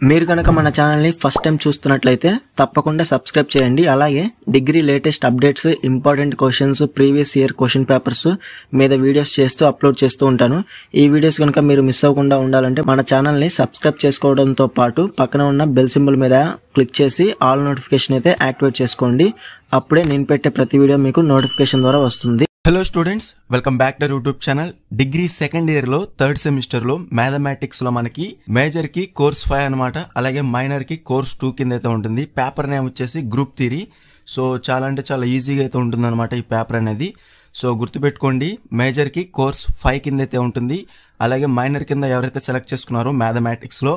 మీరు గనక మన ఛానల్ని ఫస్ట్ టైం చూస్తున్నట్లయితే తప్పకుండా సబ్స్క్రైబ్ చేయండి. అలాగే degree latest updates, important questions, previous year question papers మీద వీడియోస్ చేస్తూ అప్లోడ్ చేస్తూ ఉంటాను. ఈ వీడియోస్ కనుక మీరు మిస్ అవ్వకుండా ఉండాలంటే మన ఛానల్ని సబ్స్క్రైబ్ చేసుకోవడంతో పాటు పక్కన ఉన్న బెల్ సింబల్ మీద క్లిక్ చేసి ఆల్ నోటిఫికేషన్ అయితే యాక్టివేట్ చేసుకోండి. అప్పుడే నేను పెట్టే ప్రతి వీడియో మీకు నోటిఫికేషన్ ద్వారా వస్తుంది. Hello students, welcome back to YouTube channel. Degree second year లో థర్డ్ సెమిస్టర్ లో మ్యాథమెటిక్స్ లో మనకి మేజర్ కి కోర్స్ 5 అనమాట, అలాగే మైనర్ కి కోర్స్ 2 కింద అయితే ఉంటుంది. పేపర్ నేమ్ వచ్చేసి గ్రూప్ థియరీ. సో చాలా అంటే చాలా ఈజీగా అయితే ఉంటుంది అనమాట ఈ పేపర్ అనేది. సో గుర్తుపెట్టుకోండి, మేజర్ కి కోర్స్ 5 కింద అయితే ఉంటుంది. అలాగే మైనర్ కింద ఎవరైతే సెలెక్ట్ చేసుకున్నారో మ్యాథమెటిక్స్ లో,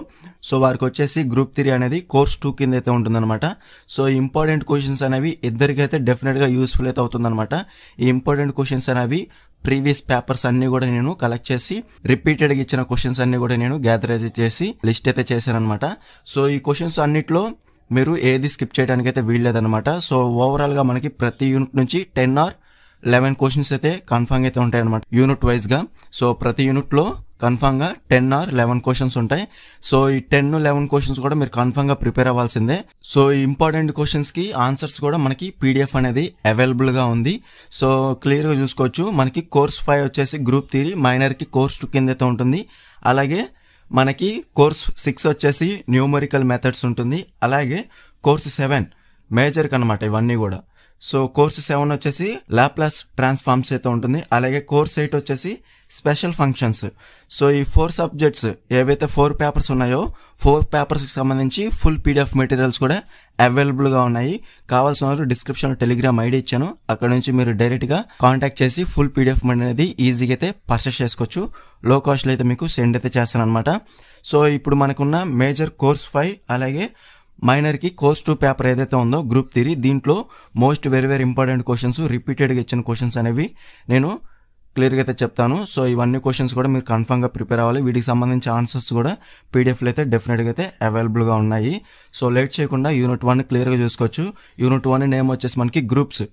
సో వారికి వచ్చేసి గ్రూప్ థియరీ అనేది కోర్స్ 2 కింద అయితే ఉంటుంది అనమాట. సో ఇంపార్టెంట్ క్వశ్చన్స్ అనేవి ఇద్దరికైతే డెఫినెట్ గా యూస్ఫుల్ అయితే అవుతుంది అనమాట. ఈ ఇంపార్టెంట్ క్వశ్చన్స్ అనేవి ప్రీవియస్ పేపర్స్ అన్ని కూడా నేను కలెక్ట్ చేసి రిపీటెడ్ గా ఇచ్చిన క్వశ్చన్స్ అన్ని కూడా నేను గ్యాదర్ అయితే చేసి లిస్ట్ అయితే చేశాను అనమాట. సో ఈ క్వశ్చన్స్ అన్నిట్లో మీరు ఏది స్కిప్ చేయడానికి అయితే వీల్లేదనమాట. సో ఓవరాల్ గా మనకి ప్రతి యూనిట్ నుంచి 10 or 11 క్వశ్చన్స్ అయితే కన్ఫర్మ్ అయితే ఉంటాయి అనమాట యూనిట్ వైజ్ గా. సో ప్రతి యూనిట్ లో కన్ఫర్మ్ గా 10 or 11 క్వశ్చన్స్ ఉంటాయి. సో ఈ 10-11 క్వశ్చన్స్ కూడా మీరు కన్ఫర్మ్ గా ప్రిపేర్ అవ్వాల్సిందే. సో ఈ ఇంపార్టెంట్ క్వశ్చన్స్ కి ఆన్సర్స్ కూడా మనకి పీడిఎఫ్ అనేది అవైలబుల్ గా ఉంది. సో క్లియర్ గా చూసుకోవచ్చు. మనకి కోర్స్ 5 వచ్చేసి గ్రూప్ థియరీ, మైనర్ కి కోర్స్ 2 కింద అయితే ఉంటుంది. అలాగే మనకి కోర్స్ 6 వచ్చేసి న్యూమరికల్ మెథడ్స్ ఉంటుంది. అలాగే కోర్స్ 7 మేజర్ అనమాట ఇవన్నీ కూడా. సో కోర్స్ 7 వచ్చేసి లాప్లాస్ ట్రాన్స్ఫార్మ్స్ అయితే ఉంటుంది. అలాగే కోర్స్ 8 వచ్చేసి స్పెషల్ ఫంక్షన్స్. సో ఈ 4 సబ్జెక్ట్స్ ఏవైతే 4 పేపర్స్ ఉన్నాయో 4 పేపర్స్ కి సంబంధించి ఫుల్ పీడిఎఫ్ మెటీరియల్స్ కూడా అవైలబుల్ గా ఉన్నాయి. కావాల్సిన వాళ్ళు డిస్క్రిప్షన్ లో టెలిగ్రామ్ ఐడి ఇచ్చాను, అక్కడ నుంచి మీరు డైరెక్ట్ గా కాంటాక్ట్ చేసి ఫుల్ పీడిఎఫ్ అనేది ఈజీగా అయితే పర్చేస్ చేసుకోవచ్చు. లో కాస్ట్ లో అయితే మీకు సెండ్ అయితే చేస్తాను అనమాట. సో ఇప్పుడు మనకున్న మేజర్ కోర్స్ 5 అలాగే మైనర్ కి కోర్స్ 2 పేపర్ ఏదైతే ఉందో గ్రూప్ థియరీ, దీంట్లో most very important questions, repeated గా ఇచ్చిన క్వశ్చన్స్ అనేవి నేను క్లియర్ గా అయితే చెప్తాను. సో ఇవన్నీ క్వశ్చన్స్ కూడా మీరు కన్ఫర్మ్ గా ప్రిపేర్ అవ్వాలి. వీటికి సంబంధించిన ఆన్సర్స్ కూడా పీడిఎఫ్ లో అయితే డెఫినెట్ గా అయితే అవైలబుల్ గా ఉన్నాయి. సో లేట్ చేయకుండా యూనిట్ 1 క్లియర్ గా చూసుకోవచ్చు. యూనిట్ 1 నేమ్ వచ్చేసి మనకి గ్రూప్స్.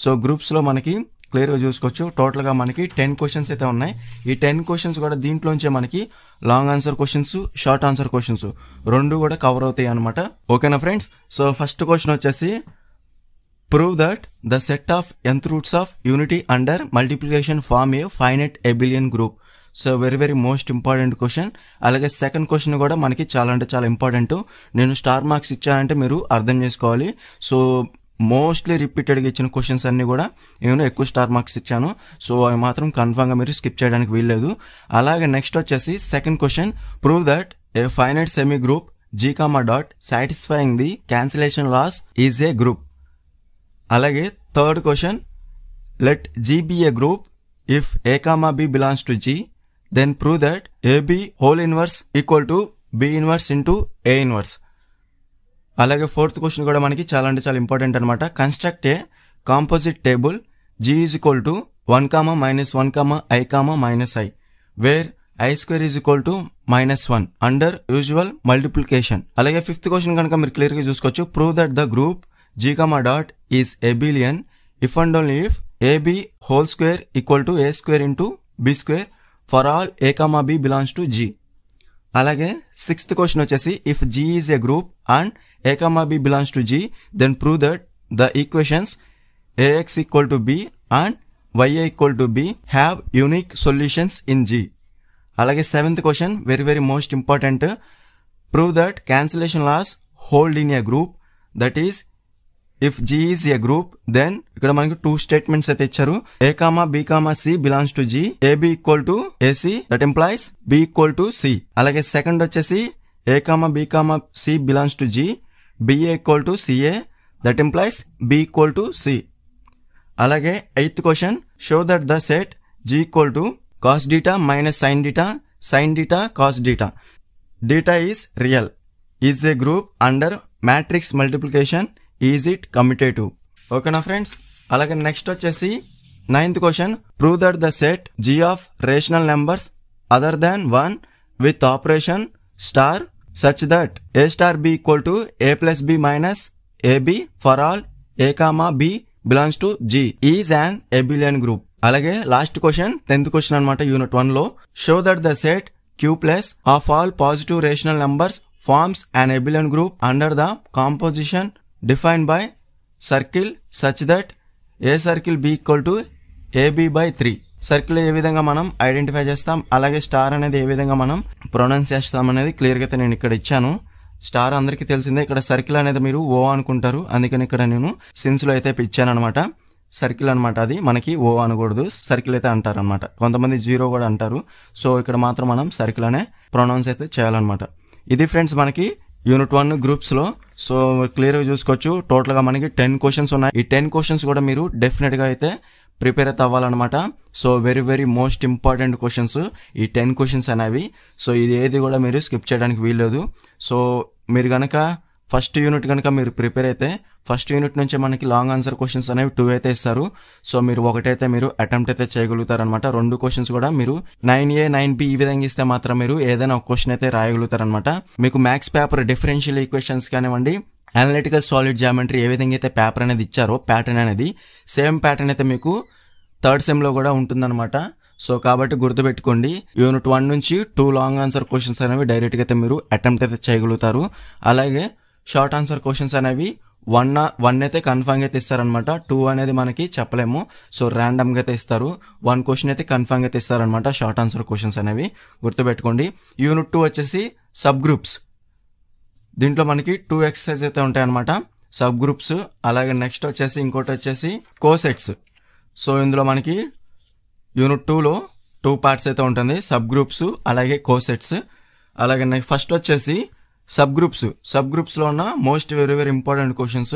సో గ్రూప్స్ లో మనకి క్లియర్ గా చూసుకోవచ్చు. టోటల్ గా మనకి 10 క్వశ్చన్స్ అయితే ఉన్నాయి. ఈ 10 క్వశ్చన్స్ కూడా దీంట్లోంచే మనకి long answer questions, short answer questions రెండు కూడా కవర్ అవుతాయి అనమాట. ఓకేనా ఫ్రెండ్స్? సో ఫస్ట్ క్వశ్చన్ వచ్చేసి prove that the set of nth roots of unity under multiplication form a finite abelian group. So very most important question. అలాగే second question కూడా మనకి చాలా అంటే చాలా ఇంపార్టెంట్. నేను స్టార్ మార్క్స్ ఇచ్చానంటే మీరు అర్థం చేసుకోవాలి. సో మోస్ట్లీ రిపీటెడ్గా ఇచ్చిన క్వశ్చన్స్ అన్ని కూడా నేను ఎక్కువ స్టార్ మార్క్స్ ఇచ్చాను. సో అవి మాత్రం కన్ఫర్మ్గా మీరు స్కిప్ చేయడానికి వీల్లేదు. అలాగే నెక్స్ట్ వచ్చేసి second question, prove that a finite semi group G, satisfying the cancellation laws is a group. అలాగే third question, let G be a group if A, B belongs to G, then prove that AB whole inverse equal to B inverse into A inverse. అలాగే fourth question కూడా మనకి చాలా అంటే చాలా important అనమాట. Construct a composite table G is equal to 1, -1, I, -I, where I² is equal to -1 under usual multiplication. అలాగే fifth question కనుక మీరు క్లియర్ గా చూసుకోవచ్చు. Prove that the group G, is abelian if and only if AB whole square equal to A² into B² for all A, B belongs to G. అలాగే sixth question వచ్చేసి if G is a group and A, B belongs to G, then prove that the equations AX equal to B and YA equal to B have unique solutions in G. అలాగే seventh question very most important, prove that cancellation laws hold in a group, that is if G is a group then ఇక్కడ మనకి 2 statements అయితే ఇచ్చారు. A, B, C belongs to G, AB equal to AC, that implies B equal to C. అలాగే second వచ్చేసి A, B, C belongs to G, BA equal to CA, that implies B equal to C. అలాగే eighth question, show that the set G equal to cos theta minus sin theta cos theta, theta is real, is a group under matrix multiplication, is it commutative. ఓకేనా friends? అలాగే next వచ్చేసి ninth question, prove that the set G of rational numbers other than 1 with operation star such that A star B equal to A plus B minus AB for all A, B belongs to G is an abelian group. అలాగే last question 10th question అనమాట unit 1 లో, show that the set Q plus of all positive rational numbers forms an abelian group under the composition defined by circle such that a circle b equal to ab by 3. Circle a విధంగా మనం identify చేస్తాం, అలాగే star అనేది ఏ విధంగా మనం pronounce చేస్తాం అనేది క్లియర్గా అయితే నేను ఇక్కడ ఇచ్చాను. స్టార్ అందరికీ తెలిసిందే, ఇక్కడ సర్కిల్ అనేది మీరు ఓ అనుకుంటారు, అందుకని ఇక్కడ నేను సిన్స్లో అయితే ఇచ్చాను అనమాట. సర్కిల్ అనమాట, అది మనకి ఓ అనకూడదు, సర్కిల్ అయితే అంటారు అనమాట. కొంతమంది జీరో కూడా అంటారు. సో ఇక్కడ మాత్రం మనం సర్కిల్ అనే ప్రొనౌన్స్ అయితే చేయాలన్నమాట. ఇది ఫ్రెండ్స్ మనకి యూనిట్ 1 గ్రూప్స్లో. సో క్లియర్గా చూసుకోవచ్చు. టోటల్గా మనకి 10 క్వశ్చన్స్ ఉన్నాయి. ఈ 10 క్వశ్చన్స్ కూడా మీరు డెఫినెట్గా అయితే ప్రిపేర్ అయితే అవ్వాలన్నమాట. So very most important questions ఈ 10 క్వశ్చన్స్ అనేవి. సో ఇది ఏది కూడా మీరు స్కిప్ చేయడానికి వీల్లేదు. సో మీరు కనుక ఫస్ట్ యూనిట్ కనుక మీరు ప్రిపేర్ అయితే ఫస్ట్ యూనిట్ నుంచి మనకి లాంగ్ ఆన్సర్ క్వశ్చన్స్ అనేవి 2 అయితే ఇస్తారు. సో మీరు ఒకటైతే మీరు అటెంప్ట్ అయితే చేయగలుగుతారనమాట. 2 క్వశ్చన్స్ కూడా మీరు 9A 9B ఈ విధంగా ఇస్తే మాత్రం మీరు ఏదైనా ఒక క్వశ్చన్ అయితే రాయగలుగుతారనమాట. మీకు మ్యాథ్స్ పేపర్ డిఫరెన్షియల్ ఈక్వేషన్స్ కానివ్వండి, అనలిటికల్ సాలిడ్ జామెట్రీ ఏ విధంగా అయితే పేపర్ అనేది ఇచ్చారో ప్యాటర్న్ అనేది సేమ్ ప్యాటర్న్ అయితే మీకు థర్డ్ సెమ్లో కూడా ఉంటుందన్నమాట. సో కాబట్టి గుర్తుపెట్టుకోండి, యూనిట్ 1 నుంచి 2 లాంగ్ ఆన్సర్ క్వశ్చన్స్ అనేవి డైరెక్ట్గా అయితే మీరు అటెంప్ట్ అయితే చేయగలుగుతారు. అలాగే షార్ట్ ఆన్సర్ క్వశ్చన్స్ అనేవి 1 అయితే కన్ఫామ్గా అయితే ఇస్తారనమాట. 2 అనేది మనకి చెప్పలేము. సో ర్యాండమ్గా అయితే ఇస్తారు. 1 క్వశ్చన్ అయితే కన్ఫామ్గా అయితే ఇస్తారనమాట షార్ట్ ఆన్సర్ క్వశ్చన్స్ అనేవి గుర్తుపెట్టుకోండి. యూనిట్ 2 వచ్చేసి సబ్ గ్రూప్స్. దీంట్లో మనకి 2 ఎక్సర్సైజ్ అయితే ఉంటాయన్నమాట, సబ్ గ్రూప్స్. అలాగే నెక్స్ట్ వచ్చేసి ఇంకోటి వచ్చేసి కోసెట్స్. సో ఇందులో మనకి యూనిట్ 2లో 2 పార్ట్స్ అయితే ఉంటుంది, సబ్ గ్రూప్స్ అలాగే కోసెట్స్. అలాగే ఫస్ట్ వచ్చేసి సబ్ గ్రూప్స్లో ఉన్న మోస్ట్ వెరీ ఇంపార్టెంట్ క్వశ్చన్స్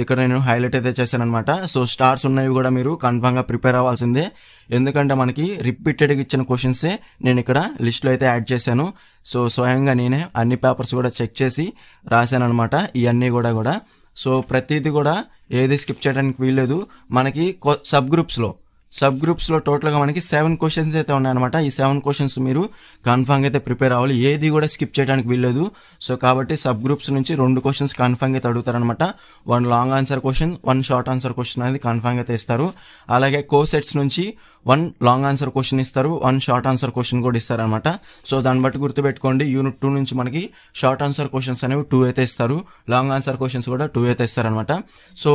ఇక్కడ నేను హైలైట్ అయితే చేశాను అనమాట. సో స్టార్స్ ఉన్నవి కూడా మీరు కన్ఫామ్గా ప్రిపేర్ అవ్వాల్సిందే, ఎందుకంటే మనకి రిపీటెడ్గా ఇచ్చిన క్వశ్చన్సే నేను ఇక్కడ లిస్ట్లో అయితే యాడ్ చేశాను. సో స్వయంగా నేనే అన్ని పేపర్స్ కూడా చెక్ చేసి రాశాను అనమాట ఇవన్నీ కూడా. సో ప్రతిదీ కూడా ఏది స్కిప్ చేయడానికి వీల్లేదు. మనకి సబ్ గ్రూప్స్లో టోటల్గా మనకి 7 క్వశ్చన్స్ అయితే ఉన్నాయన్నమాట. ఈ 7 క్వశ్చన్స్ మీరు కన్ఫామ్గా అయితే ప్రిపేర్ అవ్వాలి, ఏది కూడా స్కిప్ చేయడానికి వీల్లేదు. సో కాబట్టి సబ్ గ్రూప్స్ నుంచి 2 క్వశ్చన్స్ కన్ఫామ్గా అయితే అడుగుతారనమాట. 1 long answer question, 1 short answer question అనేది కన్ఫామ్గా అయితే ఇస్తారు. అలాగే కోసెట్స్ నుంచి 1 లాంగ్ ఆన్సర్ క్వశ్చన్ ఇస్తారు, 1 షార్ట్ ఆన్సర్ క్వశ్చన్ కూడా ఇస్తారనమాట. సో దాన్ని బట్టి గుర్తుపెట్టుకోండి, యూనిట్ 2 నుంచి మనకి షార్ట్ ఆన్సర్ క్వశ్చన్స్ అనేవి 2 అయితే ఇస్తారు, లాంగ్ ఆన్సర్ క్వశ్చన్స్ కూడా 2 అయితే ఇస్తారనమాట. సో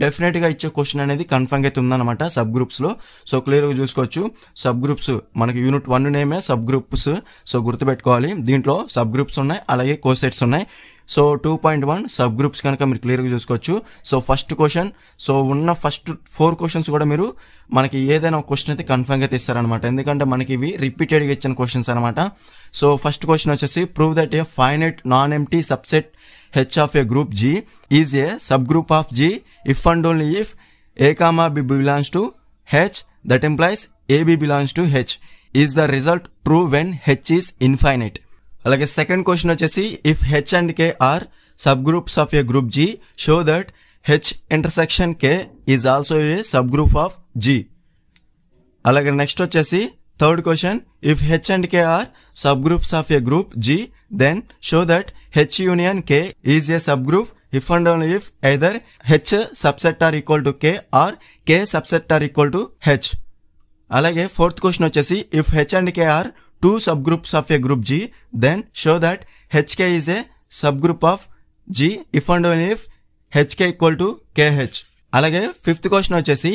డెఫినెట్గా ఇచ్చే క్వశ్చన్ అనేది కన్ఫామ్గా అయితే ఉందన్నమాట సబ్ గ్రూప్స్లో. సో క్లియర్గా చూసుకోవచ్చు. సబ్ గ్రూప్స్ మనకి యూనిట్ 1 నేమే సబ్ గ్రూప్స్. సో గుర్తుపెట్టుకోవాలి, దీంట్లో సబ్ గ్రూప్స్ ఉన్నాయి, అలాగే కోసెట్స్ ఉన్నాయి. సో 2.1 సబ్ గ్రూప్స్ కనుక మీరు క్లియర్గా చూసుకోవచ్చు. సో ఫస్ట్ క్వశ్చన్, సో ఉన్న ఫస్ట్ 4 క్వశ్చన్స్ కూడా మీరు మనకి ఏదైనా ఒక క్వశ్చన్ అయితే కన్ఫర్మ్గా తీస్తారనమాట, ఎందుకంటే మనకి ఇవి రిపీటెడ్గా ఇచ్చిన క్వశ్చన్స్ అనమాట. సో ఫస్ట్ క్వశ్చన్ వచ్చేసి prove that a finite non empty subset H of a group G is a subgroup of G if and only if a comma B belongs to H, that implies AB belongs to H. Is the result true when H is infinite. అలాగే second question వచ్చేసి if H and K are subgroups of a group G show that H intersection K is also a subgroup of G. అలాగే next వచ్చేసి third question if H and K are subgroups of a group G then show that H union K is a subgroup if and only if either H subset are equal to K or K subset are equal to H. అలాగే fourth question వచ్చేసి if H and K are two subgroups of a group G then show that HK is a subgroup of G if and only if HK equal to KH. అలాగే fifth question వచ్చేసి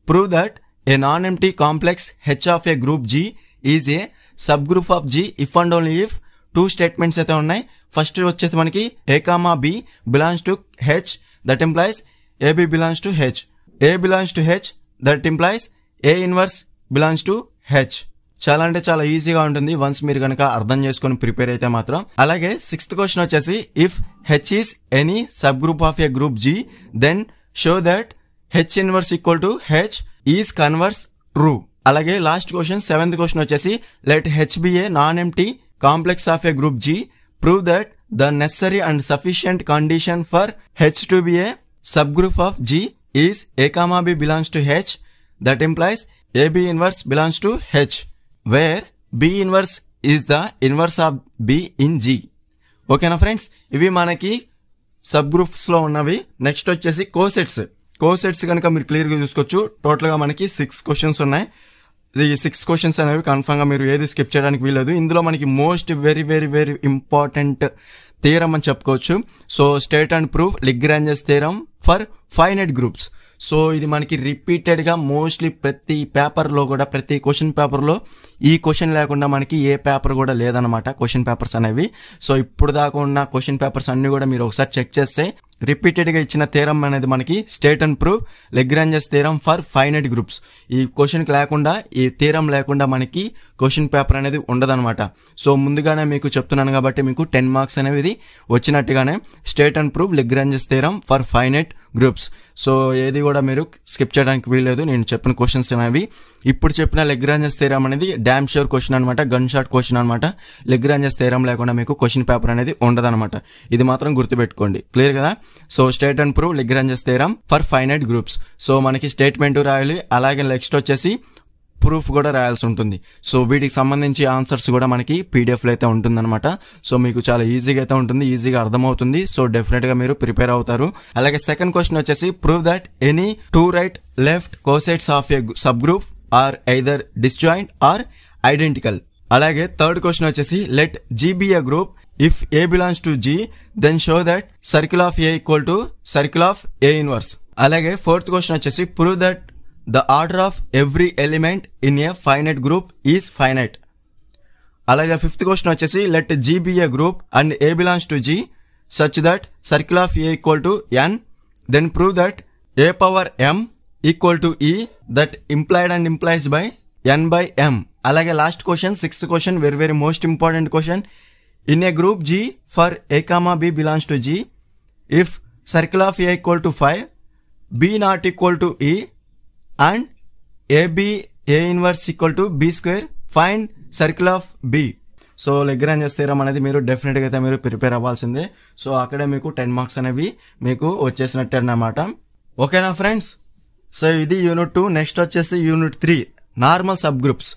prove that a non-empty complex H of a group G is a subgroup of G if and only if 2 statements అయితే ఉన్నాయి. First వచ్చేసి మనకి A comma B belongs to H, that implies AB belongs to H, A belongs to H, that implies A inverse belongs to H. చాలా అంటే చాలా ఈజీగా ఉంటుంది once మీరు కనుక అర్థం చేసుకొని ప్రిపేర్ అయితే మాత్రం. అలాగే సిక్స్త్ క్వశ్చన్ వచ్చేసి if H is any subgroup of a group G then show that H inverse equal to H is converse true. అలాగే లాస్ట్ క్వశ్చన్ సెవెంత్ క్వశ్చన్ వచ్చేసి let H be a non empty complex of a group G, prove that the necessary and sufficient condition for H to be a subgroup of G is A comma B belongs to H, that implies AB inverse belongs to H, where B inverse is the inverse of B in G. ఓకేనా friends, ఇవి మనకి sub గ్రూప్స్లో ఉన్నవి. Next వచ్చేసి cosets కనుక మీరు క్లియర్గా చూసుకోవచ్చు. టోటల్గా మనకి 6 క్వశ్చన్స్ ఉన్నాయి. ఈ 6 క్వశ్చన్స్ అనేవి కన్ఫర్మ్ గా మీరు ఏది స్కిప్ చేయడానికి వీలదు. ఇందులో మనకి most very very very important theorem అని చెప్పుకోవచ్చు. So state and prove Lagrange theorem for finite groups. So ఇది మనకి రిపీటెడ్ గా మోస్ట్లీ ప్రతి పేపర్ లో కూడా, ప్రతి క్వశ్చన్ పేపర్ లో ఈ క్వశ్చన్ లేకుండా మనకి ఏ పేపర్ కూడా లేదనమాట, క్వశ్చన్ పేపర్స్ అనేవి. సో ఇప్పుడు దాకా ఉన్న క్వశ్చన్ పేపర్స్ అన్ని కూడా మీరు ఒకసారి చెక్ చేస్తే రిపీటెడ్ గా ఇచ్చిన థియరం అనేది మనకి state and prove Lagrange theorem for finite groups. ఈ క్వశ్చన్ లేకుండా, ఈ థియరం లేకుండా మనకి క్వశ్చన్ పేపర్ అనేది ఉండదన్నమాట. సో ముందుగానే మీకు చెప్తున్నాను కాబట్టి మీకు 10 మార్క్స్ అనేది వచ్చినట్టుగానే state and prove Lagrange theorem for finite groups. So ఏది కూడా మీరు స్కిప్ చేయడానికి వీల్లేదు. నేను చెప్పిన క్వశ్చన్స్ అనేవి ఇప్పుడు చెప్పిన లాగ్రాంజ్ థియరం అనేది డామ్ షూర్ క్వశ్చన్ అనమాట, గన్ షాట్ క్వశ్చన్ అనమాట. లాగ్రాంజ్ థియరం లేకుండా మీకు క్వశ్చన్ పేపర్ అనేది ఉండదన్నమాట. ఇది మాత్రం గుర్తుపెట్టుకోండి. క్లియర్ కదా? So state and prove Lagrange theorem for finite groups. So మనకి స్టేట్మెంట్ రాయాలి, అలాగే నెక్స్ట్ వచ్చేసి ప్రూఫ్ కూడా రాయాల్సి ఉంటుంది. సో వీటికి సంబంధించి ఆన్సర్స్ కూడా మనకి పీడిఎఫ్ లో అయితే ఉంటుందన్నమాట. సో మీకు చాలా ఈజీగా అయితే ఉంటుంది, ఈజీగా అర్థమవుతుంది. సో డెఫినెట్ గా మీరు ప్రిపేర్ అవుతారు. అలాగే సెకండ్ క్వశ్చన్ వచ్చేసి prove that any 2 right left cosets of a subgroup are either disjoint or identical. అలాగే థర్డ్ క్వశ్చన్ వచ్చేసి let G be a group if A belongs to G then show that circle of A equal to circle of A inverse. అలాగే fourth question వచ్చేసి prove that the order of every element in a finite group is finite. అలాగే fifth question వచ్చేసి let G be a group and A belongs to G such that circle of A equal to N then prove that A power M equal to E that implied and implies by N by M. అలాగే last question, sixth question, very very most important question. In a group G for A comma B belongs to G if circle of A equal to 5 B not equal to E and AB A inverse equal to B square find circle of B. So Lagrange theorem అనేది మీరు definite గా అయితే మీరు prepare అవ్వాల్సిందే. So అక్కడే మీకు 10 marks అనేవి మీకు వచ్చేసినట్టే అన్నమాట. ఓకేనా ఫ్రెండ్స్? సో ఇది యూనిట్ 2. నెక్స్ట్ వచ్చేసి unit 3 normal sub groups.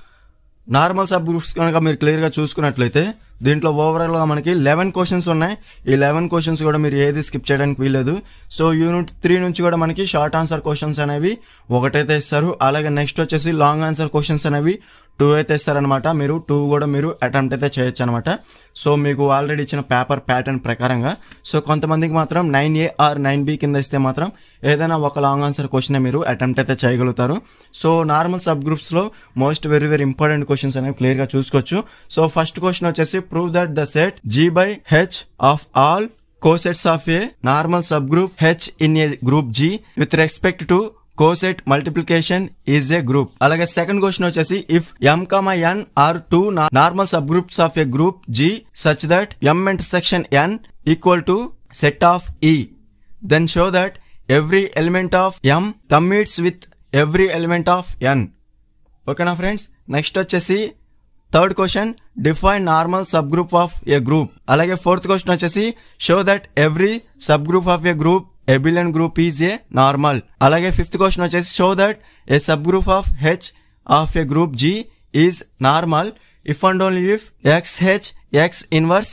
Normal sub groups కనుక మీరు క్లియర్ గా చూసుకున్నట్లయితే దీంట్లో ఓవరాల్ గా మనకి 11 క్వశ్చన్స్ ఉన్నాయి. ఈ 11 క్వశ్చన్స్ కూడా మీరు ఏది స్కిప్ చేయడానికి వీలేదు. సో యూనిట్ 3 నుంచి కూడా మనకి షార్ట్ ఆన్సర్ క్వశ్చన్స్ అనేవి ఒకటైతే ఇస్తారు. అలాగే నెక్స్ట్ వచ్చేసి లాంగ్ ఆన్సర్ క్వశ్చన్స్ అనేవి 2 అయితే ఇస్తారనమాట. మీరు 2 కూడా మీరు అటెంప్ట్ అయితే చేయొచ్చు అనమాట. సో మీకు ఆల్రెడీ ఇచ్చిన పేపర్ ప్యాటర్న్ ప్రకారంగా. సో కొంతమందికి మాత్రం 9A ఆర్ 9B కింద ఇస్తే మాత్రం ఏదైనా ఒక లాంగ్ ఆన్సర్ క్వశ్చన్ మీరు అటెంప్ట్ అయితే చేయగలుగుతారు. సో నార్మల్ సబ్ గ్రూప్స్ లో most very very important questions అనేవి క్లియర్ గా చూసుకోవచ్చు. సో ఫస్ట్ క్వశ్చన్ వచ్చేసి prove that the set G by H of all cosets of a normal subgroup H in a group G with respect to coset multiplication is a group. అలాగే second question వచ్చేసి if M, N are 2 normal subgroups of a group G such that M intersection N equal to set of E then show that every element of M commutes with every element of N. ఓకేనా friends? Next వచ్చేసి third question define normal sub group of a group. అలాగే fourth question వచ్చేసి show that every subgroup of a group abelian group is a normal. అలాగే fifth question వచ్చేసి show that A subgroup of H of a group G is normal if and only if XH X inverse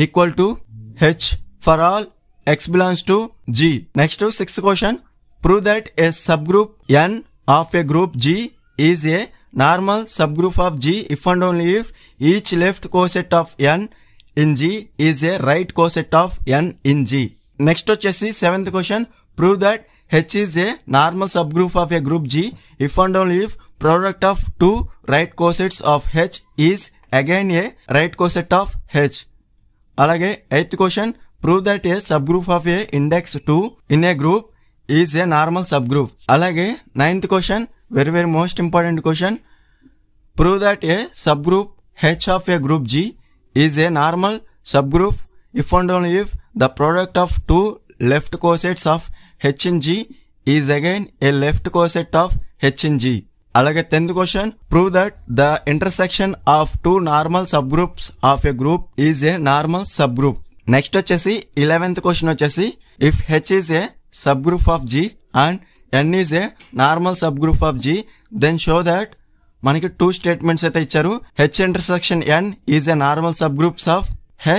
equal to H for all X belongs to G. Next sixth question prove that A sub group N of a group G is a normal subgroup of G if and only if each left coset of N in G is a right coset of N in G. Next వచ్చేసి seventh question prove that H is a normal subgroup of a group G if and only if product of 2 right cosets of H is again a right coset of H. అలాగే eighth question prove that A subgroup of a index 2 in a group is a normal subgroup. అలాగే ninth question very very most important question prove that a subgroup H of a group G is a normal subgroup if and only if the product of 2 left cosets of H in G is again a left coset of H in G. అలాగే 10th question prove that the intersection of 2 normal subgroups of a group is a normal subgroup. Next వచ్చేసి 11th question వచ్చేసి if H is a subgroup of G and N is a normal subgroup of G then show that మనకి 2 statements అయితే ఇచ్చారు. H intersection N is a normal subgroups of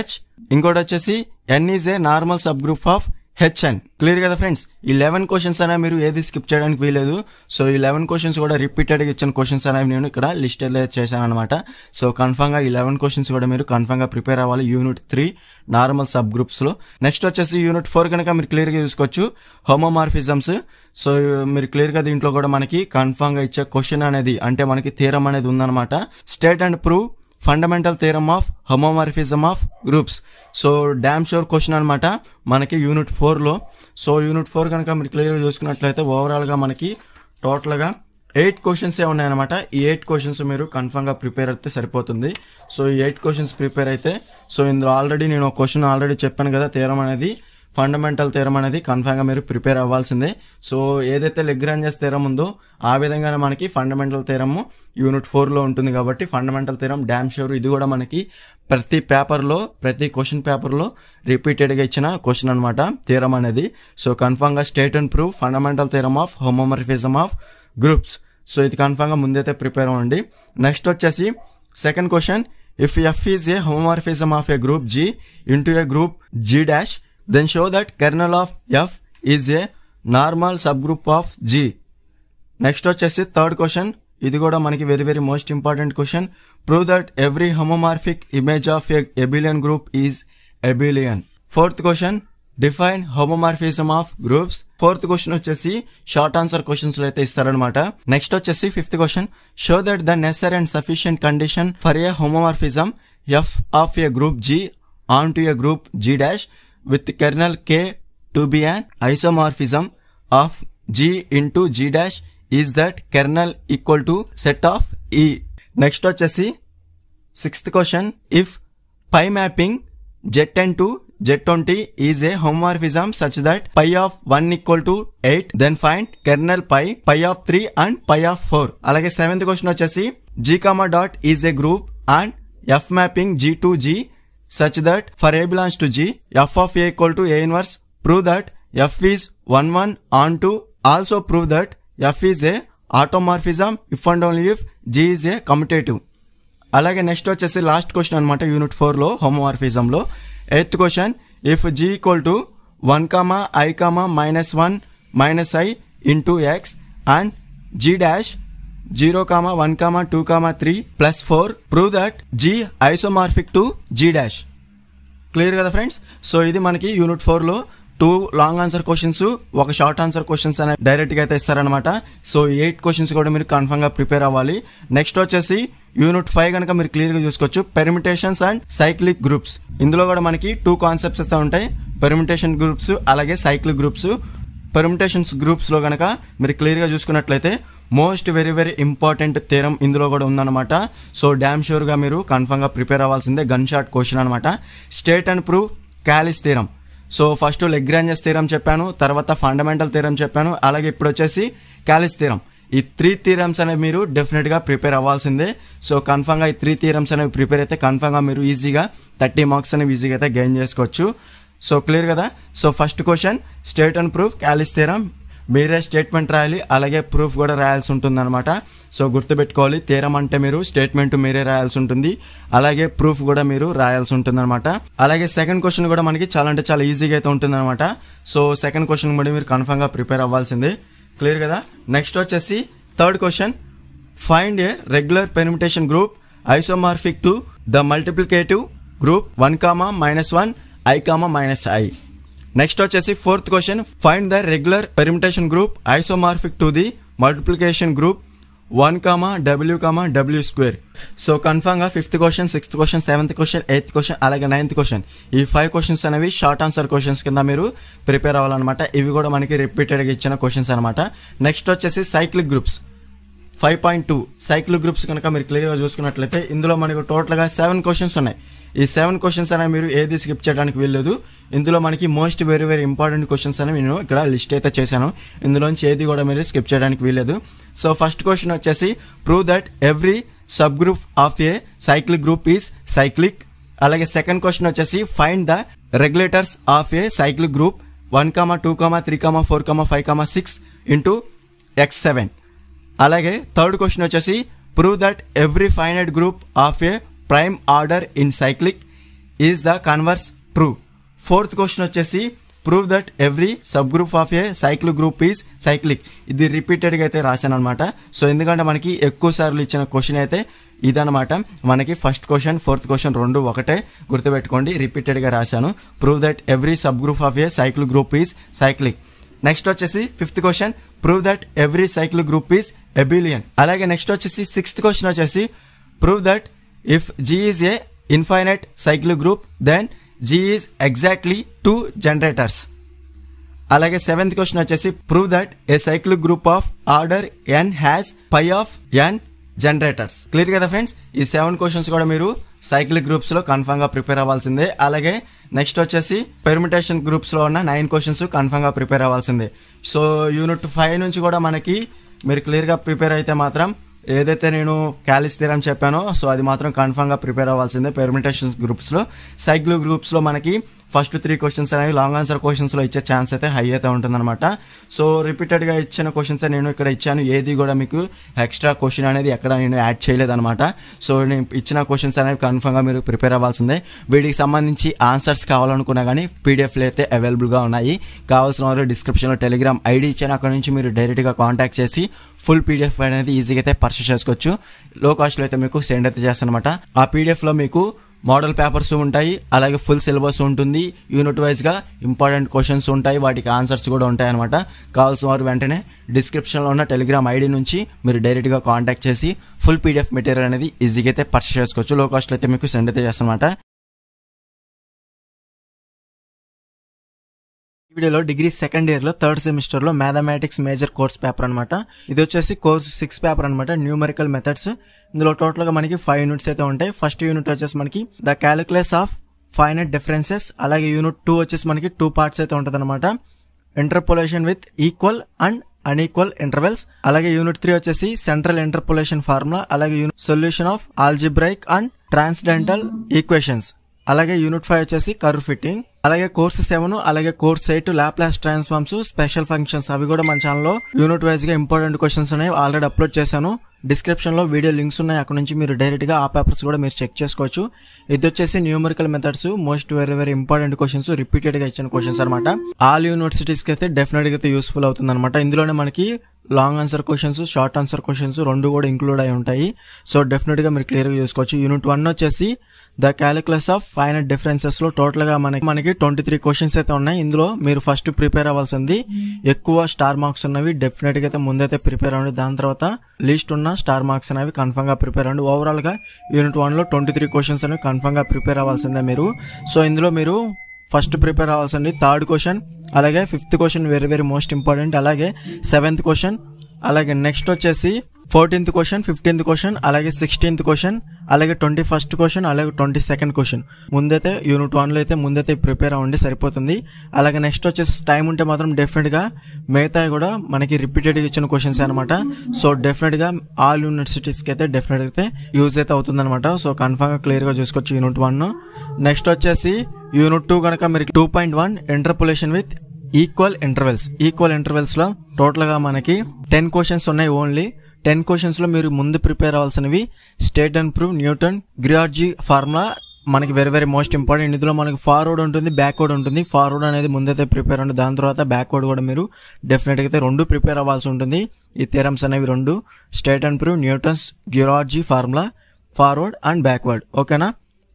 H, ఇంకోటి వచ్చేసి N is a normal subgroup of HN. Clear కదా friends? ఈ 11 questions అనేవి మీరు ఏది స్కిప్ చేయడానికి వీలేదు. సో ఈ 11 క్వశ్చన్స్ కూడా రిపీటెడ్గా ఇచ్చిన క్వశ్చన్స్ అనేవి నేను ఇక్కడ లిస్ట్ చేశాను అనమాట. సో కన్ఫర్మ్గా ఈ 11 క్వశ్చన్స్ కూడా మీరు కన్ఫర్మ్గా ప్రిపేర్ అవ్వాలి యూనిట్ 3 నార్మల్ సబ్ గ్రూప్స్లో. నెక్స్ట్ వచ్చేసి యూనిట్ 4 కనుక మీరు క్లియర్గా చూసుకోవచ్చు హోమోమార్ఫిజమ్స్. సో మీరు క్లియర్గా దీంట్లో కూడా మనకి కన్ఫర్మ్గా ఇచ్చే క్వశ్చన్ అనేది అంటే మనకి థియరం అనేది ఉందన్నమాట. State and prove fundamental theorem of homomorphism of groups. So damn sure question అనమాట మనకి యూనిట్ 4లో. సో యూనిట్ 4 కనుక మీరు క్లియర్గా చూసుకున్నట్లయితే ఓవరాల్గా మనకి టోటల్గా 8 క్వశ్చన్సే ఉన్నాయన్నమాట. ఈ 8 క్వశ్చన్స్ మీరు కన్ఫర్మ్గా ప్రిపేర్ అయితే సరిపోతుంది. సో ఈ 8 క్వశ్చన్స్ ప్రిపేర్ అయితే సో ఇందులో ఆల్రెడీ నేను ఒక క్వశ్చన్ ఆల్రెడీ చెప్పాను కదా, థియరం అనేది ఫండమెంటల్ థియరం అనేది కన్ఫర్మ్గా మీరు ప్రిపేర్ అవ్వాల్సిందే. సో ఏదైతే లెగ్రాంజెస్ థియరం ఉందో ఆ విధంగానే మనకి ఫండమెంటల్ థియరమ్ యూనిట్ 4లో ఉంటుంది కాబట్టి ఫండమెంటల్ థియరం డామ్ షూర్ ఇది కూడా మనకి ప్రతి క్వశ్చన్ పేపర్లో రిపీటెడ్గా ఇచ్చిన క్వశ్చన్ అనమాట థియరం అనేది. సో కన్ఫర్మ్గా state and prove fundamental theorem of homomorphism of groups. So ఇది కన్ఫర్మ్గా ముందైతే ప్రిపేర్ అవ్వండి. నెక్స్ట్ వచ్చేసి second question, if F is a homomorphism of a group G into a group G dash then show that kernel of F is a normal subgroup of G. Next వచ్చేసి third question, ఇది కూడా మనకి very very most important question. Prove that every homomorphic image of a abelian group is abelian. Fourth question, define homomorphism of groups. Fourth question వచ్చేసి short answer questions అయితే ఇస్తారనమాట. Next వచ్చేసి fifth question, show that the necessary and sufficient condition for a homomorphism f of a group G onto a group G dash with kernel K to be an isomorphism of G into G dash is that kernel equal to set of E. Next వచ్చేసి sixth question, if pi mapping Z10 to Z20 is a homomorphism such that pi of 1 equal to 8, then find kernel pi of 3 and pi of 4. అలాగే seventh question వచ్చేసి G comma dot is a group and F mapping G to G such that for A belongs to G, F of A equal to A inverse. Prove that F is 1 on to. Also prove that F is a automorphism if and only if G is a commutative. అలాగే next వచ్చేసి last question అనమాట unit 4లో హోమోమార్ఫిజంలో. Eighth question, if G equal to 1, I, -1 -I into X and G dash 0, 1, 2, 3 plus 4, prove that G isomorphic to G dash. Clear కదా friends? So ఇది మనకి unit 4లో 2 long answer questions, ఒక short answer questions అనేవి డైరెక్ట్గా అయితే ఇస్తారనమాట. So 8 questions కూడా మీరు కన్ఫర్మ్గా ప్రిపేర్ అవ్వాలి. నెక్స్ట్ వచ్చేసి యూనిట్ 5 కనుక మీరు క్లియర్గా చూసుకోవచ్చు పెర్మిటేషన్స్ అండ్ సైక్లిక్ గ్రూప్స్. ఇందులో కూడా మనకి 2 కాన్సెప్ట్స్ అయితే ఉంటాయి, పెర్మిటేషన్ గ్రూప్స్ అలాగే సైక్లిక్ గ్రూప్స్. పెర్మిటేషన్స్ గ్రూప్స్లో కనుక మీరు క్లియర్గా చూసుకున్నట్లయితే most very very important theorem ఇందులో కూడా ఉందన్నమాట. సో డామ్ షూర్గా మీరు కన్ఫర్మ్గా ప్రిపేర్ అవ్వాల్సిందే. గన్ షాట్ క్వశ్చన్ అనమాట. State and prove Kallis theorem. So first Lagrange's theorem చెప్పాను, తర్వాత ఫండమెంటల్ థియరం చెప్పాను, అలాగే ఇప్పుడు వచ్చేసి క్యాలిస్ థియరం. ఈ 3 థియరమ్స్ అనేవి మీరు డెఫినెట్గా ప్రిపేర్ అవ్వాల్సిందే. సో కన్ఫర్మ్గా ఈ 3 థియరమ్స్ అనేవి ప్రిపేర్ అయితే కన్ఫర్మ్గా మీరు ఈజీగా 30 మార్క్స్ అనేవి ఈజీగా అయితే గెయిన్ చేసుకోవచ్చు. సో క్లియర్ కదా? So first question state and prove Kallis theorem. మీరే స్టేట్మెంట్ రాయాలి, అలాగే ప్రూఫ్ కూడా రాయాల్సి ఉంటుంది అనమాట. సో గుర్తుపెట్టుకోవాలి, థియరం అంటే మీరు స్టేట్మెంట్ మీరే రాయాల్సి ఉంటుంది, అలాగే ప్రూఫ్ కూడా మీరు రాయాల్సి ఉంటుంది అనమాట. అలాగే సెకండ్ క్వశ్చన్ కూడా మనకి చాలా అంటే చాలా ఈజీగా అయితే ఉంటుంది అనమాట. సో సెకండ్ క్వశ్చన్ కూడా మీరు కన్ఫర్మ్గా ప్రిపేర్ అవ్వాల్సిందే. క్లియర్ కదా? నెక్స్ట్ వచ్చేసి third question, find a regular permutation group isomorphic to the multiplicative group 1, -1 I, -I. Next వచ్చేసి fourth question, find the regular permutation group isomorphic to the multiplication group 1, W, W². So కన్ఫర్మ్గా 5th question, 6th question, 7th question, 8th question అలాగే 9th question ఈ 5 questions అనేవి short answer questions కింద మీరు prepare అవ్వాలన్నమాట. ఇవి కూడా మనకి రిపీటెడ్గా ఇచ్చిన క్వశ్చన్స్ అనమాట. నెక్స్ట్ వచ్చేసి సైక్లిక్ గ్రూప్స్ 5.2 సైక్లిక్ గ్రూప్స్ కనుక మీరు క్లియర్గా చూసుకున్నట్లయితే ఇందులో మనకు టోటల్గా 7 క్వశ్చన్స్ ఉన్నాయి. ఈ 7 క్వశ్చన్స్ అనేవి మీరు ఏది స్కిప్ చేయడానికి వీల్లేదు. ఇందులో మనకి most very very important questions అనేవి నేను ఇక్కడ లిస్ట్ అయితే చేశాను. ఇందులోంచి ఏది కూడా మీరు స్కిప్ చేయడానికి వీల్లేదు. సో ఫస్ట్ క్వశ్చన్ వచ్చేసి prove that every subgroup of a cyclic group is cyclic. అలాగే సెకండ్ క్వశ్చన్ వచ్చేసి find the regulators of a cyclic group 1, 2, 3, 4, 5, 6 into X7. అలాగే థర్డ్ క్వశ్చన్ వచ్చేసి prove that every finite group of a prime order in cyclic is the converse true. Fourth question వచ్చేసి prove that every subgroup of a cyclic group is cyclic. ఇది రిపీటెడ్గా అయితే రాశాను అనమాట. So ఎందుకంటే మనకి ఎక్కువ సార్లు ఇచ్చిన క్వశ్చన్ అయితే ఇదనమాట. మనకి ఫస్ట్ క్వశ్చన్ ఫోర్త్ క్వశ్చన్ రెండు ఒకటే, గుర్తుపెట్టుకోండి. రిపీటెడ్గా రాశాను. Prove that every subgroup of a cyclic group is cyclic. Next వచ్చేసి fifth question prove that every cyclic group is abelian. అలాగే నెక్స్ట్ వచ్చేసి సిక్స్త్ క్వశ్చన్ వచ్చేసి prove that if G is a infinite cyclic group then G is exactly 2 generators. అలాగే seventh question వచ్చేసి prove that a cyclic group of order n has phi of n generators. Clear కదా friends? ఈ 7 questions కూడా మీరు cyclic groups లో confirm గా prepare అవ్వాల్సిందే. అలాగే నెక్స్ట్ వచ్చేసి పెర్మిటేషన్ గ్రూప్స్ లో ఉన్న 9 క్వశ్చన్స్ కన్ఫర్మ్ గా ప్రిపేర్ అవ్వాల్సిందే. సో యూనిట్ 5 నుంచి కూడా మనకి మీరు క్లియర్ గా ప్రిపేర్ అయితే మాత్రం ఏదైతే నేను క్యాలిస్ థియరమ్ చెప్పానో సో అది మాత్రం కన్ఫర్మ్ గా ప్రిపేర్ అవ్వాల్సిందే. పెర్మిటేషన్ గ్రూప్స్ లో సైక్లిక్ గ్రూప్స్ లో మనకి ఫస్ట్ 3 క్వశ్చన్స్ అనేవి లాంగ్ ఆన్సర్ క్వశ్చన్స్ లో ఇచ్చే ఛాన్స్ అయితే హై అయితే ఉంటుందన్నమాట. సో రిపీటెడ్ గా ఇచ్చిన క్వశ్చన్స్ నేను ఇక్కడ ఇచ్చాను. ఏది కూడా మీకు ఎక్స్ట్రా క్వశ్చన్ అనేది ఎక్కడ నేను యాడ్ చేయలేదన్నమాట. సో నేను ఇచ్చిన క్వశ్చన్స్ అనేవి కన్ఫర్మ్ గా మీరు ప్రిపేర్ అవ్వాల్సిందే. వీటికి సంబంధించి ఆన్సర్స్ కావాలనుకున్నా కానీ పీడిఎఫ్లు అయితే అవైలబుల్ గా ఉన్నాయి. కావాల్సిన వారు డిస్క్రిప్షన్ లో టెలిగ్రామ్ ఐడి ఇచ్చాను. అక్కడ నుంచి మీరు డైరెక్ట్ గా కాంటాక్ట్ చేసి ఫుల్ పీడిఎఫ్ అనేది ఈజీగా అయితే పర్చేస్ చేసుకోవచ్చు. లో కాస్ట్ లో అయితే మీకు సెండ్ అయితే చేస్తానమాట. ఆ పీడిఎఫ్ లో మీకు మోడల్ పేపర్స్ ఉంటాయి, అలాగే ఫుల్ సిలబస్ ఉంటుంది, యూనిట్ వైజ్ గా ఇంపార్టెంట్ క్వశ్చన్స్ ఉంటాయి, వాటికి ఆన్సర్స్ కూడా ఉంటాయి అనమాట. కావాల్సిన వారు వెంటనే డిస్క్రిప్షన్ లో ఉన్న టెలిగ్రామ్ ఐడి నుంచి మీరు డైరెక్ట్ గా కాంటాక్ట్ చేసి ఫుల్ పీడిఎఫ్ మెటీరియల్ అనేది ఈజీగా అయితే పర్చేస్ చేసుకోవచ్చు. లో కాస్ట్ లో అయితే మీకు సెండ్ అయితే చేస్తానమాట. ఈ వీడియోలో డిగ్రీ సెకండ్ ఇయర్ లో థర్డ్ సెమిస్టర్ లో మ్యాథమెటిక్స్ మేజర్ కోర్స్ పేపర్ అనమాట. ఇది వచ్చేసి కోర్స్ 6 పేపర్ అనమాట, న్యూమరికల్ మెథడ్స్. ఇందులో టోటల్ గా మనకి 5 యూనిట్స్ అయితే ఉంటాయి. ఫస్ట్ యూనిట్ వచ్చేసి మనకి the calculus of finite differences. అలాగే యూనిట్ 2 వచ్చేసి మనకి 2 పార్ట్స్ అయితే ఉంటుంది అనమాట. Interpolation with equal and unequal intervals. అలాగే యూనిట్ 3 వచ్చేసి సెంట్రల్ ఇంటర్పోలేషన్ ఫార్ములా. అలాగే unit solution of algebraic and transcendental equations. అలాగే యూనిట్ 5 వచ్చేసి కర్వ్ ఫిట్టింగ్. అలాగే కోర్స్ 7 అలాగే course 8 Laplace transforms, special functions అవి కూడా మన ఛానల్లో యూనిట్ వైజ్ గా ఇంపార్టెంట్ క్వశ్చన్స్ ఉన్నాయి, ఆల్రెడీ అప్లోడ్ చేశాను. డిస్క్రిప్షన్ లో వీడియో లింక్స్ ఉన్నాయి, అక్కడ నుంచి మీరు డైరెక్ట్ గా ఆ పేపర్స్ కూడా మీరు చెక్ చేసుకోవచ్చు. ఇది వచ్చేసి numerical methods, most very important questions, repeated గా ఇచ్చిన క్వశ్చన్స్ అనమాట. ఆల్ యూనివర్సిటీస్ కి అయితే డెఫినెట్ గా అయితే యూస్ఫుల్ అవుతుంది అనమాట. ఇందులోనే మనకి long answer questions, short answer questions రెండు కూడా ఇంక్లూడ్ అయి ఉంటాయి. సో డెఫినెట్ గా మీరు క్లియర్ గా చూసుకోవచ్చు. యూనిట్ 1 వచ్చేసి the calculus of finite differences లో టోటల్ గా మనకి 23 క్వశ్చన్స్ అయితే ఉన్నాయి. ఇందులో మీరు ఫస్ట్ ప్రిపేర్ అవ్వాల్సింది ఎక్కువ స్టార్ మార్క్స్ ఉన్నవి డెఫినెట్ గా అయితే ముందైతే ప్రిపేర్ అవ్వండి. దాని తర్వాత లీస్ట్ ఉన్న స్టార్ మార్క్స్ అనేవి కన్ఫర్మ్ గా ప్రిపేర్ అవ్వండి. ఓవరాల్ గా యూనిట్ 1 లో 23 క్వశ్చన్స్ అనేవి కన్ఫర్మ్ గా ప్రిపేర్ అవ్వాల్సిందే మీరు. సో ఇందులో మీరు ఫస్ట్ ప్రిపేర్ అవ్వాల్సింది 3rd క్వశ్చన్, అలాగే 5th question very most important, అలాగే 7th క్వశ్చన్, అలాగే నెక్స్ట్ వచ్చేసి 14th క్వశ్చన్, 15th క్వశ్చన్, అలాగే 16th క్వశ్చన్, అలాగే 21st క్వశ్చన్, అలాగే 22nd క్వశ్చన్. ముందైతే యూనిట్ 1 లో అయితే ముందైతే ప్రిపేర్ అవ్వండి, సరిపోతుంది. అలాగే నెక్స్ట్ వచ్చేసి టైం ఉంటే మాత్రం డెఫినెట్ గా మిగతా కూడా మనకి రిపీటెడ్ ఇచ్చిన క్వశ్చన్స్ అనమాట. సో డెఫినెట్ గా ఆల్ యూనివర్సిటీస్ కి అయితే డెఫినెట్ అయితే యూజ్ అయితే అవుతుంది అనమాట. సో కన్ఫర్మ్ గా క్లియర్ గా చూసుకోవచ్చు యూనిట్ 1. నెక్స్ట్ వచ్చేసి యూనిట్ 2 కనుక మీరు 2.1 interpolation with equal intervals. Equal intervals లో టోటల్ గా మనకి 10 క్వశ్చన్స్ ఉన్నాయి. ఓన్లీ 10 క్వశ్చన్స్ లో మీరు ముందు ప్రిపేర్ అవ్వాల్సినవి state and prove, Newton, Gregory formula మనకి వెరీ మోస్ట్ ఇంపార్టెంట్. ఇందులో మనకి ఫార్వర్డ్ ఉంటుంది, బ్యాక్వర్డ్ ఉంటుంది. ఫార్వర్డ్ అనేది ముందైతే ప్రిపేర్ అవ్వండి, దాని తర్వాత బ్యాక్వర్డ్ కూడా మీరు డెఫినెట్ గా అయితే 2 ప్రిపేర్ అవ్వాల్సి ఉంటుంది. ఈ థియరమ్స్ అనేవి 2 state and prove, Newton's Gregory formula, forward and backward. ఓకేనా?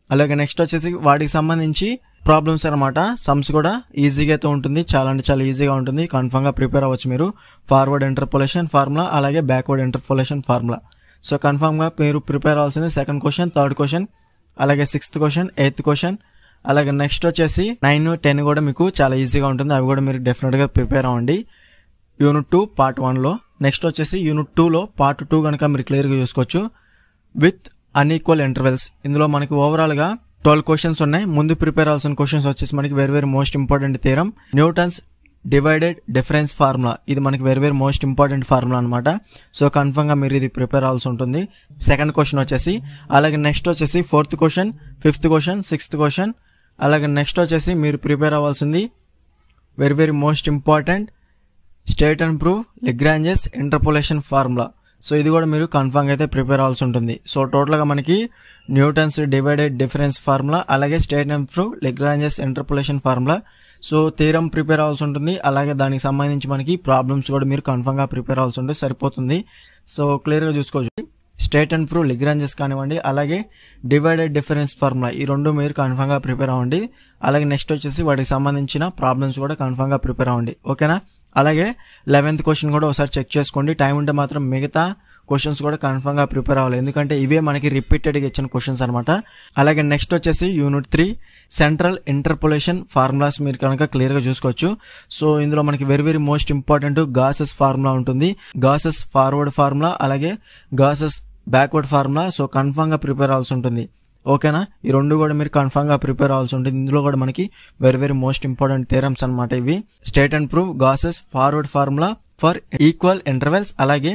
అలాగే నెక్స్ట్ వచ్చేసి వాటికి సంబంధించి ప్రాబ్లమ్స్ అనమాట. సమ్స్ కూడా ఈజీగా అయితే ఉంటుంది, చాలా అంటే చాలా ఈజీగా ఉంటుంది. కన్ఫర్మ్ గా ప్రిపేర్ అవ్వచ్చు మీరు. ఫార్వర్డ్ ఇంటర్పోలేషన్ ఫార్ములా, అలాగే backward interpolation formula. So confirm గా మీరు ప్రిపేర్ అవ్వాల్సింది 2nd క్వశ్చన్, 3rd క్వశ్చన్, అలాగే 6th క్వశ్చన్, 8th క్వశ్చన్. అలాగే నెక్స్ట్ వచ్చేసి 9, 10 కూడా మీకు చాలా ఈజీగా ఉంటుంది. అవి కూడా మీరు డెఫినెట్ గా ప్రిపేర్ అవ్వండి యూనిట్ 2 పార్ట్ 1 లో. నెక్స్ట్ వచ్చేసి యూనిట్ 2 లో పార్ట్ 2 కనుక మీరు క్లియర్ గా చూసుకోవచ్చు విత్ అన్ఈక్వల్ ఇంటర్వెల్స్. ఇందులో మనకి ఓవరాల్ గా 12 క్వశ్చన్స్ ఉన్నాయి. ముందు ప్రిపేర్ అవ్వాల్సిన క్వశ్చన్స్ వచ్చేసి మనకి very most important theorem, Newton's divided difference formula. ఇది మనకి వెరీ మోస్ట్ ఇంపార్టెంట్ ఫార్ములా అనమాట. సో కన్ఫర్మ్ గా మీరు ఇది ప్రిపేర్ అవ్వాల్సి ఉంటుంది. 2nd క్వశ్చన్ వచ్చేసి, అలాగే నెక్స్ట్ వచ్చేసి 4th question, 5th question, 6th question. అలాగే నెక్స్ట్ వచ్చేసి మీరు ప్రిపేర్ అవ్వాల్సింది very most important state and prove Lagrange's interpolation formula. So ఇది కూడా మీరు కన్ఫర్మ్ అయితే ప్రిపేర్ అవ్వాల్సి ఉంటుంది. సో టోటల్గా మనకి న్యూటన్స్ డివైడెడ్ డిఫరెన్స్ ఫార్ములా, అలాగే state and prove Lagrange's interpolation formula, so theorem prepare అవ్వాల్సి ఉంటుంది. అలాగే దానికి సంబంధించి మనకి ప్రాబ్లమ్స్ కూడా మీరు కన్ఫర్మ్గా ప్రిపేర్ అవ్వాల్సి ఉంటుంది, సరిపోతుంది. సో క్లియర్గా చూసుకోవచ్చు. స్టేట్ అండ్ ప్రూవ్ లెగ్రాంజెస్ కానివ్వండి, అలాగే డివైడెడ్ డిఫరెన్స్ ఫార్ములా, ఈ రెండు మీరు కన్ఫర్మ్గా ప్రిపేర్ అవ్వండి. అలాగే నెక్స్ట్ వచ్చేసి వాటికి సంబంధించిన ప్రాబ్లమ్స్ కూడా కన్ఫర్మ్గా ప్రిపేర్ అవ్వండి, ఓకేనా. అలాగే 11th క్వశ్చన్ కూడా ఒకసారి చెక్ చేసుకోండి. టైం ఉంటే మాత్రం మిగతా క్వశ్చన్స్ కూడా కన్ఫర్మ్గా ప్రిపేర్ అవ్వాలి, ఎందుకంటే ఇవే మనకి రిపీటెడ్గా ఇచ్చిన క్వశ్చన్స్ అనమాట. అలాగే నెక్స్ట్ వచ్చేసి యూనిట్ 3 సెంట్రల్ ఇంటర్పోలేషన్ ఫార్ములాస్ మీరు కనుక క్లియర్గా చూసుకోవచ్చు. సో ఇందులో మనకి very very most important Gauss's formula ఉంటుంది, గాసెస్ ఫార్వర్డ్ ఫార్ములా, అలాగే గాసెస్ బ్యాక్వర్డ్ ఫార్ములా. సో కన్ఫర్మ్గా ప్రిపేర్ అవ్వాల్సి ఉంటుంది, ఓకేనా. ఈ రెండు కూడా మీరు కన్ఫర్మ్గా ప్రిపేర్ అవ్వాల్సి ఉంటుంది. ఇందులో కూడా మనకి very very most important theorems అనమాట ఇవి. State and prove, Gauss's forward formula for equal intervals, అలాగే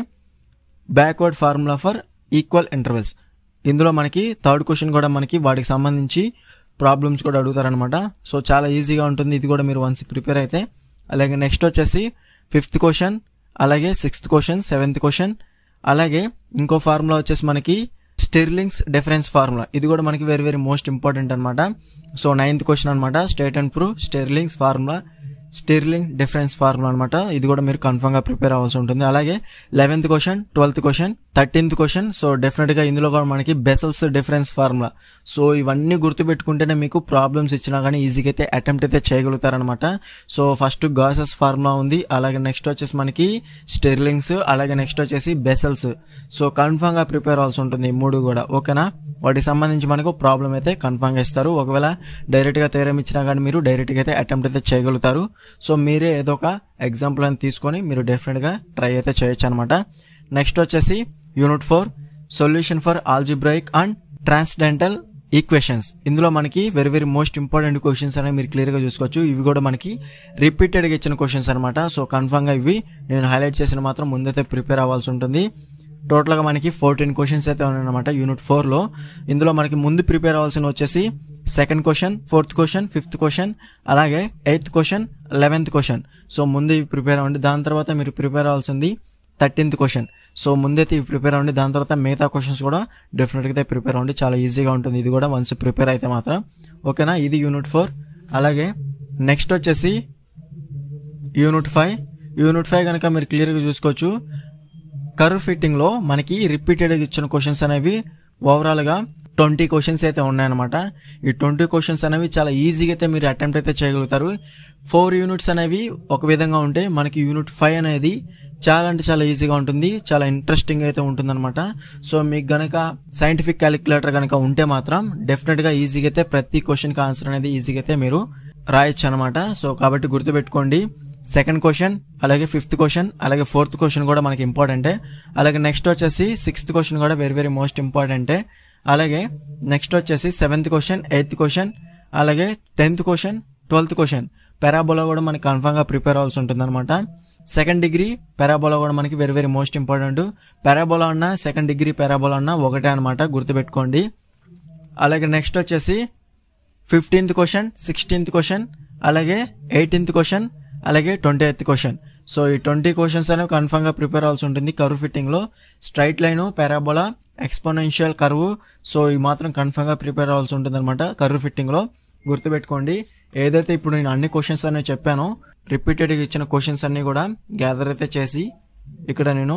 backward formula for equal intervals. ఇందులో మనకి థర్డ్ క్వశ్చన్ కూడా మనకి వాటికి సంబంధించి ప్రాబ్లమ్స్ కూడా అడుగుతారనమాట. సో చాలా ఈజీగా ఉంటుంది, ఇది కూడా మీరు వన్స్ ప్రిపేర్ అయితే. అలాగే నెక్స్ట్ వచ్చేసి 5th క్వశ్చన్, అలాగే 6th క్వశ్చన్, 7th క్వశ్చన్, అలాగే ఇంకో ఫార్ములా వచ్చేసి మనకి స్టెర్లింగ్స్ డిఫరెన్స్ ఫార్ములా, ఇది కూడా మనకి వెరీ వెరీ మోస్ట్ ఇంపార్టెంట్ అనమాట. సో 9th క్వశ్చన్ అనమాట, state and prove Stirling's formula, Stirling difference formula అనమాట. ఇది కూడా మీరు కన్ఫర్మ్గా ప్రిపేర్ అవ్వాల్సి ఉంటుంది. అలాగే 11th question, 12th question, 13th question. So డెఫినెట్గా ఇందులో కూడా మనకి బెసల్స్ డిఫరెన్స్ ఫార్ములా. సో ఇవన్నీ గుర్తుపెట్టుకుంటేనే మీకు ప్రాబ్లమ్స్ ఇచ్చినా కానీ ఈజీగా అయితే అటెంప్ట్ అయితే చేయగలుగుతారనమాట. సో ఫస్ట్ గాసెస్ ఫార్ములా ఉంది, అలాగే నెక్స్ట్ వచ్చేసి మనకి స్టెర్లింగ్స్, అలాగే నెక్స్ట్ వచ్చేసి బెసల్స్. సో కన్ఫర్మ్గా ప్రిపేర్ అవ్వాల్సి ఉంటుంది ఈ మూడు కూడా, ఓకేనా. వాటికి సంబంధించి మనకు ప్రాబ్లం అయితే కన్ఫర్మ్గా ఇస్తారు. ఒకవేళ డైరెక్ట్గా థియరం ఇచ్చినా కానీ మీరు డైరెక్ట్గా అయితే అటెంప్ట్ అయితే చేయగలుగుతారు. సో మీరే ఏదో ఒక ఎగ్జాంపుల్ అని తీసుకొని మీరు డెఫినెట్గా ట్రై అయితే చేయొచ్చు అనమాట. నెక్స్ట్ వచ్చేసి unit 4 solution for algebraic and transcendental equations. ఇందులో మనకి very very most important questions అనేవి మీరు క్లియర్గా చూసుకోవచ్చు. ఇవి కూడా మనకి రిపీటెడ్గా ఇచ్చిన క్వశ్చన్స్ అనమాట. సో కన్ఫర్మ్గా ఇవి నేను హైలైట్ చేసిన మాత్రం ముందైతే ప్రిపేర్ అవ్వాల్సి ఉంటుంది. టోటల్గా మనకి 14 క్వశ్చన్స్ అయితే ఉన్నాయన్నమాట యూనిట్ 4లో. ఇందులో మనకి ముందు ప్రిపేర్ అవ్వాల్సిన వచ్చేసి 2nd question, 4th question, 5th question, అలాగే 8th question, 11th question. So ముందు ఇవి ప్రిపేర్ అవ్వండి. దాని తర్వాత మీరు ప్రిపేర్ అవ్వాల్సింది 13th క్వశ్చన్. సో ముందైతే ఇవి ప్రిపేర్ అవ్వండి. దాని తర్వాత మిగతా క్వశ్చన్స్ కూడా డెఫినెట్గా అయితే ప్రిపేర్ అవ్వండి, చాలా ఈజీగా ఉంటుంది ఇది కూడా వన్స్ ప్రిపేర్ అయితే మాత్రం, ఓకేనా. ఇది యూనిట్ 4. అలాగే నెక్స్ట్ వచ్చేసి యూనిట్ 5. యూనిట్ 5 కనుక మీరు క్లియర్గా చూసుకోవచ్చు. కర్వ్ ఫిట్టింగ్లో మనకి రిపీటెడ్గా ఇచ్చిన క్వశ్చన్స్ అనేవి ఓవరాల్గా 20 క్వశ్చన్స్ అయితే ఉన్నాయన్నమాట. ఈ 20 క్వశ్చన్స్ అనేవి చాలా ఈజీగా అయితే మీరు అటెంప్ట్ అయితే చేయగలుగుతారు. 4 యూనిట్స్ అనేవి ఒక విధంగా ఉంటే మనకి యూనిట్ 5 అనేది చాలా అంటే చాలా ఈజీగా ఉంటుంది, చాలా ఇంట్రెస్టింగ్ అయితే ఉంటుందన్నమాట. సో మీకు గనక సైంటిఫిక్ క్యాలిక్యులేటర్ కనుక ఉంటే మాత్రం డెఫినెట్గా ఈజీగా అయితే ప్రతి క్వశ్చన్కి ఆన్సర్ అనేది ఈజీగా అయితే మీరు రాయొచ్చు అనమాట. సో కాబట్టి గుర్తుపెట్టుకోండి, 2nd క్వశ్చన్, అలాగే 5th క్వశ్చన్, అలాగే 4th క్వశ్చన్ కూడా మనకి ఇంపార్టెంటే. అలాగే నెక్స్ట్ వచ్చేసి 6th క్వశ్చన్ కూడా వెరీ వెరీ మోస్ట్ ఇంపార్టెంటే. అలాగే నెక్స్ట్ వచ్చేసి 7th క్వశ్చన్, 8th క్వశ్చన్, అలాగే 10th question, 12th question. Parabola కూడా మనకి కన్ఫర్మ్గా ప్రిపేర్ అవ్వాల్సి ఉంటుంది అనమాట. 2nd డిగ్రీ పారాబోలా కూడా మనకి very very most important. Parabola అన్న 2nd డిగ్రీ పారాబోలా అన్న ఒకటే అనమాట, గుర్తుపెట్టుకోండి. అలాగే నెక్స్ట్ వచ్చేసి 15th క్వశ్చన్, 16th క్వశ్చన్, అలాగే 18th క్వశ్చన్, అలాగే 28th క్వశ్చన్. సో ఈ 20 క్వశ్చన్స్ అనేవి కన్ఫర్మ్గా ప్రిపేర్ అవ్వాల్సి ఉంటుంది. కర్వ్ ఫిట్టింగ్లో straight line, parabola, exponential curve. So ఇవి మాత్రం కన్ఫర్మ్గా ప్రిపేర్ అవ్వాల్సి ఉంటుంది అనమాట కర్వ్ ఫిట్టింగ్లో, గుర్తుపెట్టుకోండి. ఏదైతే ఇప్పుడు నేను అన్ని క్వశ్చన్స్ అనేవి చెప్పానో రిపీటెడ్గా ఇచ్చిన క్వశ్చన్స్ అన్ని కూడా గ్యాదర్ అయితే చేసి ఇక్కడ నేను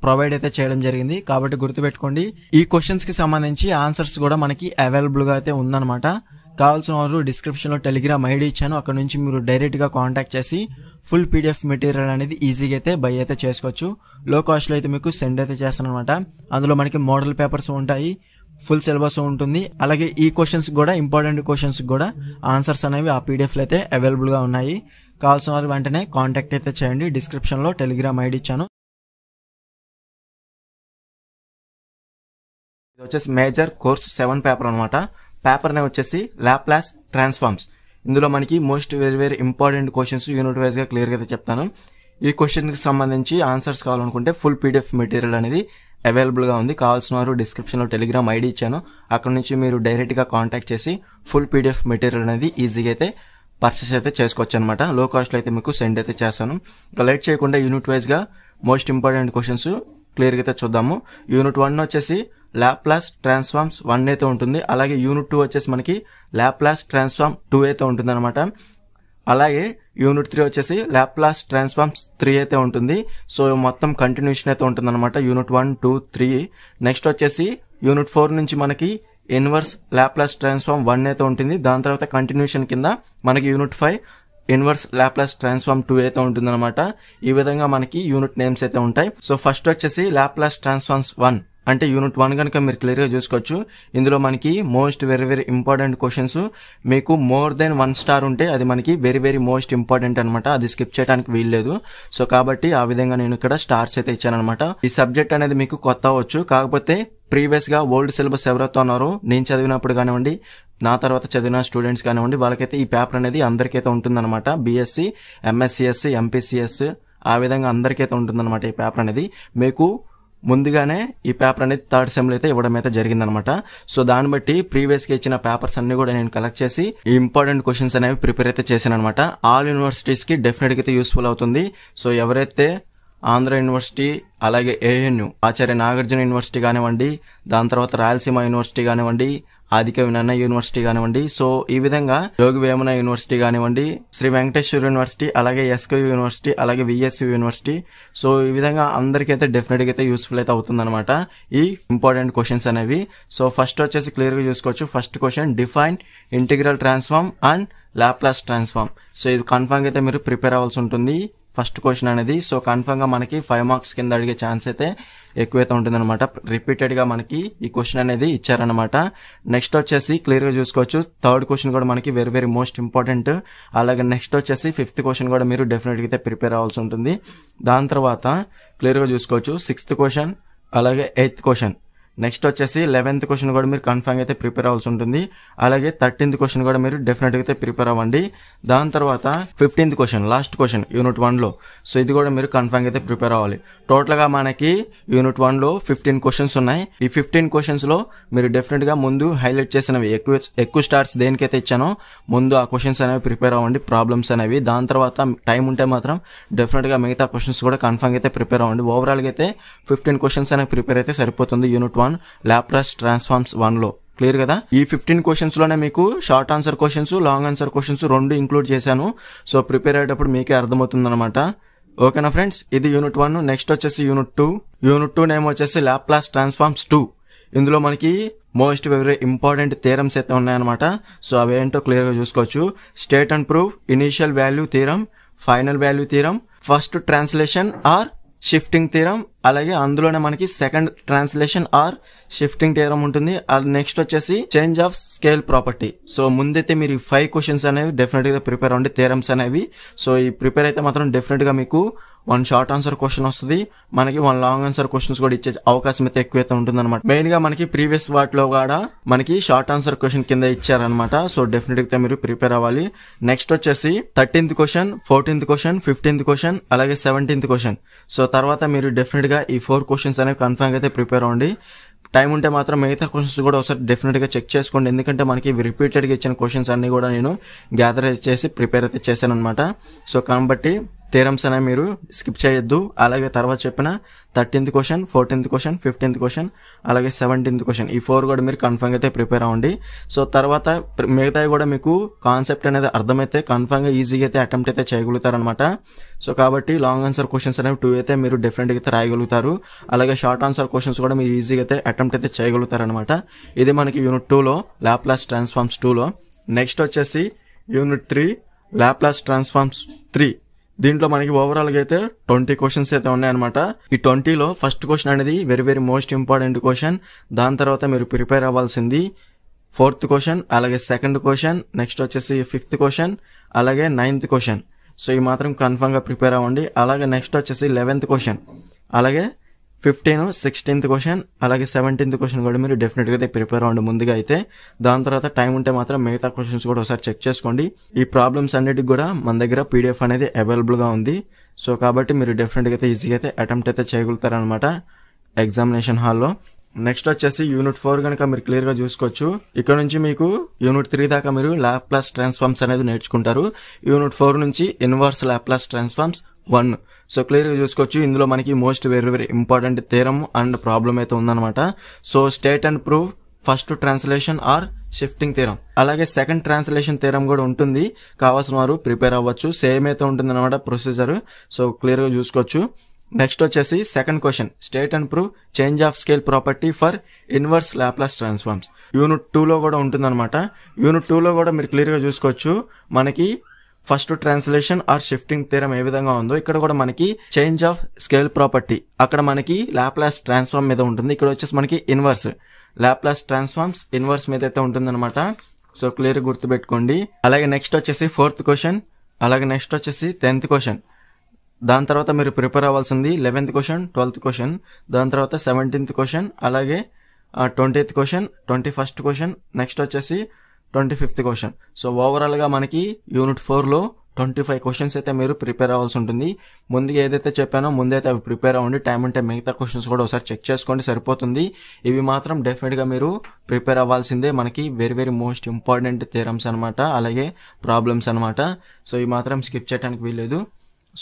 ప్రొవైడ్ అయితే చేయడం జరిగింది. కాబట్టి గుర్తుపెట్టుకోండి, ఈ క్వశ్చన్స్కి సంబంధించి ఆన్సర్స్ కూడా మనకి అవైలబుల్గా అయితే ఉందన్నమాట. కావాల్సిన వారు డిస్క్రిప్షన్లో టెలిగ్రామ్ ఐడి ఇచ్చాను, అక్కడ నుంచి మీరు డైరెక్ట్గా కాంటాక్ట్ చేసి ఫుల్ పీడిఎఫ్ మెటీరియల్ అనేది ఈజీగా అయితే బై అయితే చేసుకోవచ్చు. లో కాస్ట్లో అయితే మీకు సెండ్ అయితే చేస్తాను అనమాట. అందులో మనకి మోడల్ పేపర్స్ ఉంటాయి, ఫుల్ సిలబస్ ఉంటుంది. అలాగే ఈ క్వశ్చన్స్ కూడా ఇంపార్టెంట్ క్వశ్చన్స్ కూడా ఆన్సర్స్ అనేవి ఆ పీడిఎఫ్లో అయితే అవైలబుల్గా ఉన్నాయి. కావాల్సిన వారు వెంటనే కాంటాక్ట్ అయితే చేయండి. డిస్క్రిప్షన్లో టెలిగ్రామ్ ఐడి ఇచ్చాను. ఇది వచ్చేసి మేజర్ కోర్స్ 7 పేపర్ అనమాట. పేపర్ నేమ్ వచ్చేసి లాప్లాస్ ట్రాన్స్ఫార్మ్స్. ఇందులో మనకి most very very important questions unit వైజ్గా క్లియర్గా అయితే చెప్తాను. ఈ క్వశ్చన్కి సంబంధించి ఆన్సర్స్ కావాలనుకుంటే ఫుల్ పీడిఎఫ్ మెటీరియల్ అనేది అవైలబుల్గా ఉంది. కావాల్సిన వారు డిస్క్రిప్షన్లో టెలిగ్రామ్ ఐడి ఇచ్చాను, అక్కడ నుంచి మీరు డైరెక్ట్గా కాంటాక్ట్ చేసి ఫుల్ పీడిఎఫ్ మెటీరియల్ అనేది ఈజీగా అయితే పర్చేస్ అయితే చేసుకోవచ్చు అనమాట. లో కాస్ట్లో అయితే మీకు సెండ్ అయితే చేస్తాను. ఇంకా లైట్ చేయకుండా యూనిట్ వైజ్గా మోస్ట్ ఇంపార్టెంట్ క్వశ్చన్స్ క్లియర్గా అయితే చూద్దాము. యూనిట్ 1 వచ్చేసి లాప్లాస్ ట్రాన్స్ఫార్మ్స్ 1 అయితే ఉంటుంది. అలాగే యూనిట్ 2 వచ్చేసి మనకి లాప్లాస్ ట్రాన్స్ఫార్మ్ 2 అయితే ఉంటుంది అనమాట. అలాగే యూనిట్ 3 వచ్చేసి లాప్లాస్ ట్రాన్స్ఫార్మ్స్ 3 అయితే ఉంటుంది. సో మొత్తం కంటిన్యూషన్ అయితే ఉంటుంది అనమాట. యూనిట్ 1, 2, 3. నెక్స్ట్ వచ్చేసి యూనిట్ 4 నుంచి మనకి ఇన్వర్స్ లాప్లాస్ ట్రాన్స్ఫార్మ్ 1 అయితే ఉంటుంది. దాని తర్వాత కంటిన్యూషన్ కింద మనకి యూనిట్ 5 ఇన్వర్స్ లాప్లాస్ ట్రాన్స్ఫార్మ్ 2 అయితే ఉంటుంది అనమాట. ఈ విధంగా మనకి యూనిట్ నేమ్స్ అయితే ఉంటాయి. సో ఫస్ట్ వచ్చేసి లాప్లాస్ ట్రాన్స్ఫార్మ్స్ 1 అంటే యూనిట్ 1 కనుక మీరు క్లియర్గా చూసుకోవచ్చు. ఇందులో మనకి మోస్ట్ వెరీ ఇంపార్టెంట్ క్వశ్చన్స్ మీకు మోర్ దెన్ 1 స్టార్ ఉంటే అది మనకి వెరీ మోస్ట్ ఇంపార్టెంట్ అనమాట. అది స్కిప్ చేయడానికి వీల్లేదు. సో కాబట్టి ఆ విధంగా నేను ఇక్కడ స్టార్స్ అయితే ఇచ్చానమాట. ఈ సబ్జెక్ట్ అనేది మీకు కొత్త అవ్వచ్చు, కాకపోతే ప్రీవియస్ గా ఓల్డ్ సిలబస్ ఎవరైతే ఉన్నారో నేను చదివినప్పుడు కానివ్వండి, నా తర్వాత చదివిన స్టూడెంట్స్ కానివ్వండి, వాళ్ళకైతే ఈ పేపర్ అనేది అందరికైతే ఉంటుందన్నమాట. బీఎస్సీ, ఎంఎస్సిఎస్, ఎంపీసీఎస్ ఆ విధంగా అందరికైతే ఉంటుందన్నమాట. ఈ పేపర్ అనేది మీకు ముందుగానే ఈ పేపర్ అనేది థర్డ్ సెమ్ లో అయితే ఇవ్వడం అయితే జరిగిందనమాట. సో దాన్ని బట్టి ప్రీవియస్ గా ఇచ్చిన పేపర్స్ అన్ని కూడా నేను కలెక్ట్ చేసి ఈ ఇంపార్టెంట్ క్వశ్చన్స్ అనేవి ప్రిపేర్ అయితే చేశాను అనమాట. ఆల్ యూనివర్సిటీస్ కి డెఫినెట్ గా అయితే యూస్ఫుల్ అవుతుంది. సో ఎవరైతే ఆంధ్ర యూనివర్సిటీ, అలాగే ఏఎన్యు ఆచార్య నాగార్జున యూనివర్సిటీ కానివ్వండి, దాని తర్వాత రాయలసీమ యూనివర్సిటీ కానివ్వండి, ఆదిక వినన్న యూనివర్సిటీ కానివ్వండి, సో ఈ విధంగా యోగి వేమన యూనివర్సిటీ కానివ్వండి, శ్రీ వెంకటేశ్వర యూనివర్సిటీ, అలాగే ఎస్కే యూనివర్సిటీ, అలాగే విఎస్యు యూనివర్సిటీ, సో ఈ విధంగా అందరికైతే డెఫినెట్ గా అయితే యూస్ఫుల్ అయితే అవుతుందన్నమాట ఈ ఇంపార్టెంట్ క్వశ్చన్స్ అనేవి. సో ఫస్ట్ వచ్చేసి క్లియర్ గా చూసుకోవచ్చు. First question, define integral transform and Laplace transform. So ఇది కన్ఫర్మ్ అయితే మీరు ప్రిపేర్ అవ్వాల్సి ఉంటుంది ఫస్ట్ క్వశ్చన్ అనేది. సో కన్ఫర్మ్ గా మనకి 5 మార్క్స్ కింద అడిగే ఛాన్స్ అయితే ఎక్కువైతే ఉంటుంది అనమాట. రిపీటెడ్ గా మనకి ఈ క్వశ్చన్ అనేది ఇచ్చారనమాట. నెక్స్ట్ వచ్చేసి క్లియర్ గా చూసుకోవచ్చు. థర్డ్ క్వశ్చన్ కూడా మనకి వెరీ మోస్ట్ ఇంపార్టెంట్. అలాగే నెక్స్ట్ వచ్చేసి 5th క్వశ్చన్ కూడా మీరు డెఫినెట్ గా అయితే ప్రిపేర్ అవ్వాల్సి ఉంటుంది. దాని తర్వాత క్లియర్ గా చూసుకోవచ్చు 6th క్వశ్చన్, అలాగే 8th క్వశ్చన్. నెక్స్ట్ వచ్చేసి 11th క్వశ్చన్ కూడా మీరు కన్ఫర్మ్ అయితే ప్రిపేర్ అవ్వాల్సి ఉంటుంది. అలాగే 13th క్వశ్చన్ కూడా మీరు డెఫినెట్ గా అయితే ప్రిపేర్ అవ్వండి. దాని తర్వాత 15th question, last question unit 1 లో. సో ఇది కూడా మీరు కన్ఫర్మ్ అయితే ప్రిపేర్ అవ్వాలి. టోటల్ గా మనకి యూనిట్ 1 లో 15 క్వశ్చన్స్ ఉన్నాయి. ఈ 15 క్వశ్చన్స్ లో మీరు డెఫినెట్ గా ముందు హైలైట్ చేసినవి ఎక్కువ స్టార్స్ దేనికైతే ఇచ్చానో ముందు ఆ క్వశ్చన్స్ అనేవి ప్రిపేర్ అవ్వండి, ప్రాబ్లమ్స్ అనేవి. దాని తర్వాత టైం ఉంటే మాత్రం డెఫినెట్ గా మిగతా క్వశ్చన్స్ కూడా కన్ఫర్మ్ అయితే ప్రిపేర్ అవ్వండి. ఓవరాల్ గా అయితే 15 క్వశ్చన్స్ అనేవి ప్రిపేర్ అయితే సరిపోతుంది యూనిట్ 1 లాప్లాస్ ట్రాన్స్ఫార్మ్స్ 1 లో. క్లియర్ కదా? ఈ 15 క్వశ్చన్స్ లోనే మీకు short answer questions, long answer questions రెండు ఇంక్లూడ్ చేశాను. సో ప్రిపేర్ అయ్యేటప్పుడు మీకే అర్థమవుతుంది అనమాట. ఓకేనా ఫ్రెండ్స్, ఇది యూనిట్ 1. నెక్స్ట్ వచ్చేసి యూనిట్ 2. యూనిట్ 2 నేమ్ వచ్చేసి లాప్లాస్ ట్రాన్స్ఫార్మ్స్ 2. ఇందులో మనకి మోస్ట్ వెరీ ఇంపార్టెంట్ థియరమ్స్ అయితే ఉన్నాయన్నమాట. సో అవేంటో క్లియర్ గా చూసుకోవచ్చు. State and prove initial value theorem, final value theorem, first translation or shifting theorem, అలాగే అందులోనే మనకి second translation or shifting theorem ఉంటుంది. నెక్స్ట్ వచ్చేసి change of scale property. So ముందైతే మీరు 5 క్వశ్చన్స్ అనేవి డెఫినెట్ గా ప్రిపేర్ అవ్వండి, థియరమ్స్ అనేవి. సో ఈ ప్రిపేర్ అయితే మాత్రం డెఫినెట్ గా మీకు 1 షార్ట్ ఆన్సర్ క్వశ్చన్ వస్తుంది, మనకి 1 లాంగ్ ఆన్సర్ క్వశ్చన్స్ కూడా ఇచ్చే అవకాశం అయితే ఎక్కువైతే ఉంటుంది అనమాట. మెయిన్ గా మనకి ప్రీవియస్ వాటిలో కూడా మనకి షార్ట్ ఆన్సర్ క్వశ్చన్ కింద ఇచ్చారనమాట. సో డెఫినెట్ గా మీరు ప్రిపేర్ అవ్వాలి. నెక్స్ట్ వచ్చేసి 13th question, 14th question, 15th question, అలాగే 17th క్వశ్చన్. సో తర్వాత మీరు డెఫినెట్ గా ఈ 4 క్వశ్చన్స్ అనేవి కన్ఫర్మ్ అయితే ప్రిపేర్ అవ్వండి. టైం ఉంటే మాత్రం మిగతా క్వశ్చన్స్ కూడా ఒకసారి డెఫినెట్ గా చెక్ చేసుకోండి. ఎందుకంటే మనకి రిపీటెడ్ గా ఇచ్చిన క్వశ్చన్స్ అన్ని కూడా నేను గ్యాదర్ చేసి ప్రిపేర్ అయితే చేశాను అనమాట. సో కాబట్టి థియరమ్స్ అనేవి మీరు స్కిప్ చేయొద్దు. అలాగే తర్వాత చెప్పిన 13th question, 14th question, 15th question, అలాగే 17th క్వశ్చన్, ఈ 4 కూడా మీరు కన్ఫర్మ్ అయితే ప్రిపేర్ అవ్వండి. సో తర్వాత మిగతాయి కూడా మీకు కాన్సెప్ట్ అనేది అర్థమైతే కన్ఫర్మ్ గా ఈజీగా అయితే అటెంప్ట్ అయితే చేయగలుగుతారనమాట. సో కాబట్టి లాంగ్ ఆన్సర్ క్వశ్చన్స్ అనేవి 2 అయితే మీరు డెఫినెట్ గా అయితే రాయగలుగుతారు. అలాగే షార్ట్ ఆన్సర్ క్వశ్చన్స్ కూడా మీరు ఈజీగా అయితే అటెంప్ట్ అయితే చేయగలుగుతారనమాట. ఇది మనకి యూనిట్ 2 లో లాప్లాస్ ట్రాన్స్ఫార్మ్స్ 2 లో. నెక్స్ట్ వచ్చేసి యూనిట్ 3 లాప్లాస్ ట్రాన్స్ఫార్మ్స్ 3. దీంట్లో మనకి ఓవరాల్ గా అయితే 20 క్వశ్చన్స్ అయితే ఉన్నాయన్నమాట. ఈ 20లో ఫస్ట్ క్వశ్చన్ అనేది వెరీ మోస్ట్ ఇంపార్టెంట్ క్వశ్చన్. దాని తర్వాత మీరు ప్రిపేర్ అవ్వాల్సింది 4th క్వశ్చన్, అలాగే 2nd క్వశ్చన్, నెక్స్ట్ వచ్చేసి 5th క్వశ్చన్, అలాగే 9th క్వశ్చన్. సో ఈ మాత్రం కన్ఫర్మ్ గా ప్రిపేర్ అవ్వండి. అలాగే నెక్స్ట్ వచ్చేసి 11th క్వశ్చన్, అలాగే 15, 16th క్వశ్చన్, అలాగే 17th క్వశ్చన్ కూడా మీరు డెఫినెట్ గా అయితే ప్రిపేర్ అవ్వండి ముందుగా అయితే. దాని తర్వాత టైం ఉంటే మాత్రం మిగతా క్వశ్చన్స్ కూడా ఒకసారి చెక్ చేసుకోండి. ఈ ప్రాబ్లమ్స్ అన్నిటికి కూడా మన దగ్గర PDF అనేది అవైలబుల్ గా ఉంది. సో కాబట్టి మీరు డెఫినెట్ గా అయితే ఈజీగా అయితే అటెంప్ట్ అయితే చేయగలుగుతారనమాట ఎగ్జామినేషన్ హాల్లో. నెక్స్ట్ వచ్చేసి యూనిట్ 4 కనుక మీరు క్లియర్ గా చూసుకోవచ్చు. ఇక్కడ నుంచి మీకు యూనిట్ 3 దాకా మీరు లాప్లాస్ ట్రాన్స్ఫార్మ్స్ అనేది నేర్చుకుంటారు. యూనిట్ 4 నుంచి ఇన్వర్స్ లాప్లాస్ ట్రాన్స్ఫార్మ్స్ 1. సో క్లియర్గా చూసుకోవచ్చు. ఇందులో మనకి most very very important theorem and problem అయితే ఉందన్నమాట. So state and prove first translation or shifting theorem. అలాగే సెకండ్ ట్రాన్స్లేషన్ థీరం కూడా ఉంటుంది, కావాల్సిన వారు ప్రిపేర్ అవ్వచ్చు. సేమ్ అయితే ఉంటుంది అనమాట ప్రొసీజర్. సో క్లియర్గా చూసుకోవచ్చు. నెక్స్ట్ వచ్చేసి second question, state and prove change of scale property for inverse Laplace transforms. Unit 2లో కూడా ఉంటుందన్నమాట. యూనిట్ 2లో కూడా మీరు క్లియర్గా చూసుకోవచ్చు. మనకి first translation or shifting theorem ఏ విధంగా ఉందో ఇక్కడ కూడా మనకి చేంజ్ ఆఫ్ స్కేల్ ప్రాపర్టీ, అక్కడ మనకి లాప్లాస్ ట్రాన్స్ఫార్మ్ మీద ఉంటుంది. ఇక్కడ వచ్చేసి మనకి ఇన్వర్స్ లాప్లాస్ ట్రాన్స్ఫార్మ్స్ ఇన్వర్స్ మీద అయితే ఉంటుందన్నమాట. సో క్లియర్ గుర్తుపెట్టుకోండి. అలాగే నెక్స్ట్ వచ్చేసి 4th క్వశ్చన్, అలాగే నెక్స్ట్ వచ్చేసి 10th క్వశ్చన్. దాని తర్వాత మీరు ప్రిపేర్ అవ్వాల్సింది 11th క్వశ్చన్, 12th క్వశ్చన్, దాని తర్వాత 17th క్వశ్చన్, అలాగే 20th question, 21st question, next వచ్చేసి 25th క్వశ్చన్. సో ఓవరాల్ గా మనకి యూనిట్ 4లో 25 క్వశ్చన్స్ అయితే మీరు ప్రిపేర్ అవ్వాల్సి ఉంటుంది. ముందుగా ఏదైతే చెప్పానో ముందైతే అవి ప్రిపేర్ అవ్వండి. టైం ఉంటే మిగతా క్వశ్చన్స్ కూడా ఒకసారి చెక్ చేసుకోండి, సరిపోతుంది. ఇవి మాత్రం డెఫినెట్ గా మీరు ప్రిపేర్ అవ్వాల్సిందే. మనకి very very most important theorems అనమాట, అలాగే ప్రాబ్లమ్స్ అనమాట. సో ఇవి మాత్రం స్కిప్ చేయడానికి వీల్లేదు.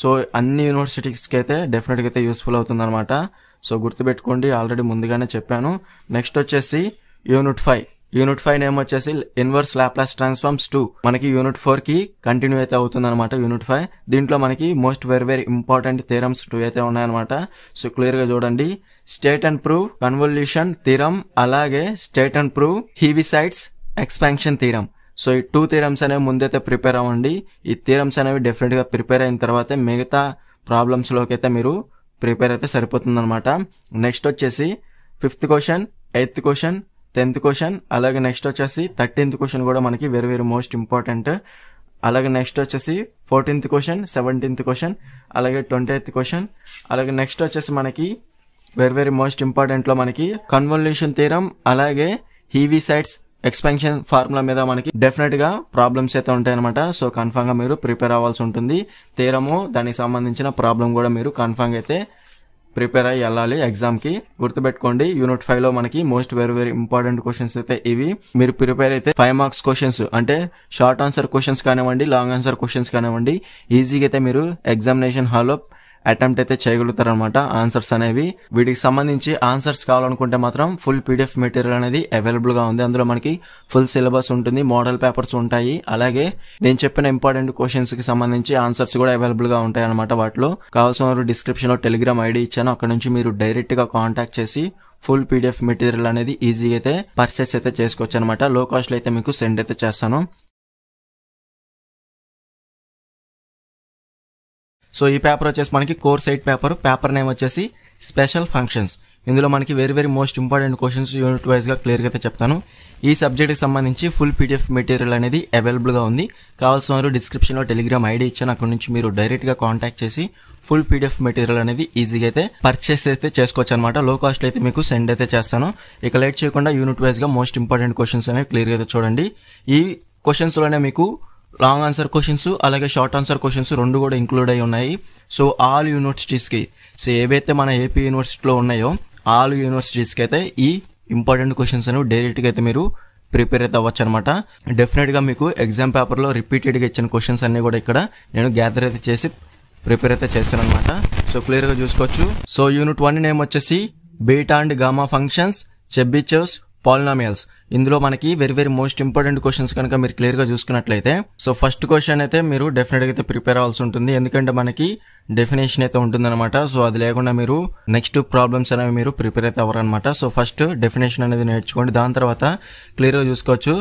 సో అన్ని యూనివర్సిటీస్కి అయితే డెఫినెట్గా అయితే యూస్ఫుల్ అవుతుంది అనమాట. సో గుర్తుపెట్టుకోండి, ఆల్రెడీ ముందుగానే చెప్పాను. నెక్స్ట్ వచ్చేసి యూనిట్ 5. యూనిట్ 5 నేమ్ వచ్చేసి ఇన్వర్స్ లాప్లాస్ ట్రాన్స్ఫార్మ్స్ 2. మనకి యూనిట్ 4 కి కంటిన్యూ అయితే అవుతుంది అనమాట యూనిట్ 5. దీంట్లో మనకి most very very important theorems 2 అయితే ఉన్నాయన్నమాట. సో క్లియర్ గా చూడండి. State and prove convolution theorem, అలాగే state and prove Heaviside's expansion theorem. So ఈ 2 థీరమ్స్ అనేవి ముందైతే ప్రిపేర్ అవ్వండి. ఈ థీరమ్స్ అనేవి డెఫినెట్ గా ప్రిపేర్ అయిన తర్వాత మిగతా ప్రాబ్లమ్స్ లోకి అయితే మీరు ప్రిపేర్ అయితే సరిపోతుంది అనమాట. నెక్స్ట్ వచ్చేసి 5th question, 8th question, 10th question, అలాగే నెక్స్ట్ వచ్చేసి 13th క్వశ్చన్ కూడా మనకి వెరీ వెరీ మోస్ట్ ఇంపార్టెంట్. అలాగే నెక్స్ట్ వచ్చేసి 14th క్వశ్చన్, 17th క్వశ్చన్, అలాగే 20th క్వశ్చన్, అలాగే నెక్స్ట్ వచ్చేసి మనకి వెరీ వెరీ మోస్ట్ ఇంపార్టెంట్ లో మనకి కన్వల్యూషన్ థీరం, అలాగే హీవిసైడ్స్ ఎక్స్పాన్షన్ ఫార్ములా మీద మనకి డెఫినెట్ గా ప్రాబ్లమ్స్ అయితే ఉంటాయన్నమాట. సో కన్ఫర్మ్ గా మీరు ప్రిపేర్ అవ్వాల్సి ఉంటుంది. థీరము దానికి సంబంధించిన ప్రాబ్లం కూడా మీరు కన్ఫర్మ్ గా అయితే ప్రిపేర్ అయ్యి వెళ్ళాలి ఎగ్జామ్ కి. గుర్తుపెట్టుకోండి, యూనిట్ 5 లో మనకి most very very important questions అయితే ఇవి. మీరు ప్రిపేర్ అయితే 5 మార్క్స్ క్వశ్చన్స్ అంటే షార్ట్ ఆన్సర్ క్వశ్చన్స్ కానివ్వండి, లాంగ్ ఆన్సర్ క్వశ్చన్స్ కానివ్వండి, ఈజీగా అయితే మీరు ఎగ్జామినేషన్ హాల్లో అటెంప్ట్ అయితే చేయగలుగుతారనమాట ఆన్సర్స్ అనేవి. వీటికి సంబంధించి ఆన్సర్స్ కావాలనుకుంటే మాత్రం ఫుల్ పీడిఎఫ్ మెటీరియల్ అనేది అవైలబుల్ గా ఉంది. అందులో మనకి ఫుల్ సిలబస్ ఉంటుంది, మోడల్ పేపర్స్ ఉంటాయి, అలాగే నేను చెప్పిన ఇంపార్టెంట్ క్వశ్చన్స్ కి సంబంధించి ఆన్సర్స్ కూడా అవైలబుల్ గా ఉంటాయి అనమాట. వాటిలో కావాల్సిన వారు డిస్క్రిప్షన్ లో టెలిగ్రామ్ ఐడి ఇచ్చాను, అక్కడ నుంచి మీరు డైరెక్ట్ గా కాంటాక్ట్ చేసి ఫుల్ పీడిఎఫ్ మెటీరియల్ అనేది ఈజీగా అయితే పర్చేస్ అయితే చేసుకోవచ్చు అనమాట. లో కాస్ట్ లో అయితే మీకు సెండ్ అయితే చేస్తాను. సో ఈ పేపర్ వచ్చేసి మనకి కోర్స్ 8 పేపర్ నేమ్ వచ్చేసి స్పెషల్ ఫంక్షన్స్. ఇందులో మనకి very very most important questions unit wise గా క్లియర్ గా అయితే చెప్తాను. ఈ సబ్జెక్ట్ కి సంబంధించి ఫుల్ పీడిఎఫ్ మెటీరియల్ అనేది అవైలబుల్ గా ఉంది. కావాల్సిన వారు డిస్క్రిప్షన్ లో టెలిగ్రామ్ ఐడి ఇచ్చాను, అక్కడ నుంచి మీరు డైరెక్ట్ గా కాంటాక్ట్ చేసి ఫుల్ పీడిఎఫ్ మెటీరియల్ అనేది ఈజీగా అయితే పర్చేస్ అయితే చేసుకోవచ్చు అనమాట. లో కాస్ట్ అయితే మీకు సెండ్ అయితే చేస్తాను. ఇక లేట్ చేయకుండా యూనిట్ వైజ్ గా మోస్ట్ ఇంపార్టెంట్ క్వశ్చన్స్ అనేవి క్లియర్ గా అయితే చూడండి. ఈ క్వశ్చన్స్ లోనే మీకు లాంగ్ ఆన్సర్ క్వశ్చన్స్ అలాగే షార్ట్ ఆన్సర్ క్వశ్చన్స్ 2 కూడా ఇంక్లూడ్ అయి ఉన్నాయి. సో ఆల్ యూనివర్సిటీస్కి, సో ఏవైతే మన ఏపీ యూనివర్సిటీలో ఉన్నాయో ఆల్ యూనివర్సిటీస్కి అయితే ఈ ఇంపార్టెంట్ క్వశ్చన్స్ అనేవి డైరెక్ట్గా అయితే మీరు ప్రిపేర్ అయితే అవ్వచ్చు అనమాట. డెఫినెట్గా మీకు ఎగ్జామ్ పేపర్లో రిపీటెడ్గా ఇచ్చిన క్వశ్చన్స్ అన్ని కూడా ఇక్కడ నేను గ్యాదర్ అయితే చేసి ప్రిపేర్ అయితే చేస్తాను అనమాట. సో క్లియర్గా చూసుకోవచ్చు. సో యూనిట్ 1 నేమ్ వచ్చేసి beta and gamma functions, Chebyshev's polynomials. ఇందులో మనకి very very most important questions కనుక మీరు క్లియర్ గా చూసుకున్నట్లయితే, సో ఫస్ట్ క్వశ్చన్ అయితే మీరు డెఫినెట్ గా అయితే ప్రిపేర్ అవ్వాల్సి ఉంటుంది, ఎందుకంటే మనకి డెఫినేషన్ అయితే ఉంటుంది అనమాట. సో అది లేకుండా మీరు నెక్స్ట్ ప్రాబ్లమ్స్ అనేవి మీరు ప్రిపేర్ అయితే అవ్వరనమాట. సో ఫస్ట్ డెఫినేషన్ అనేది నేర్చుకోండి. దాని తర్వాత క్లియర్ గా చూసుకోవచ్చు,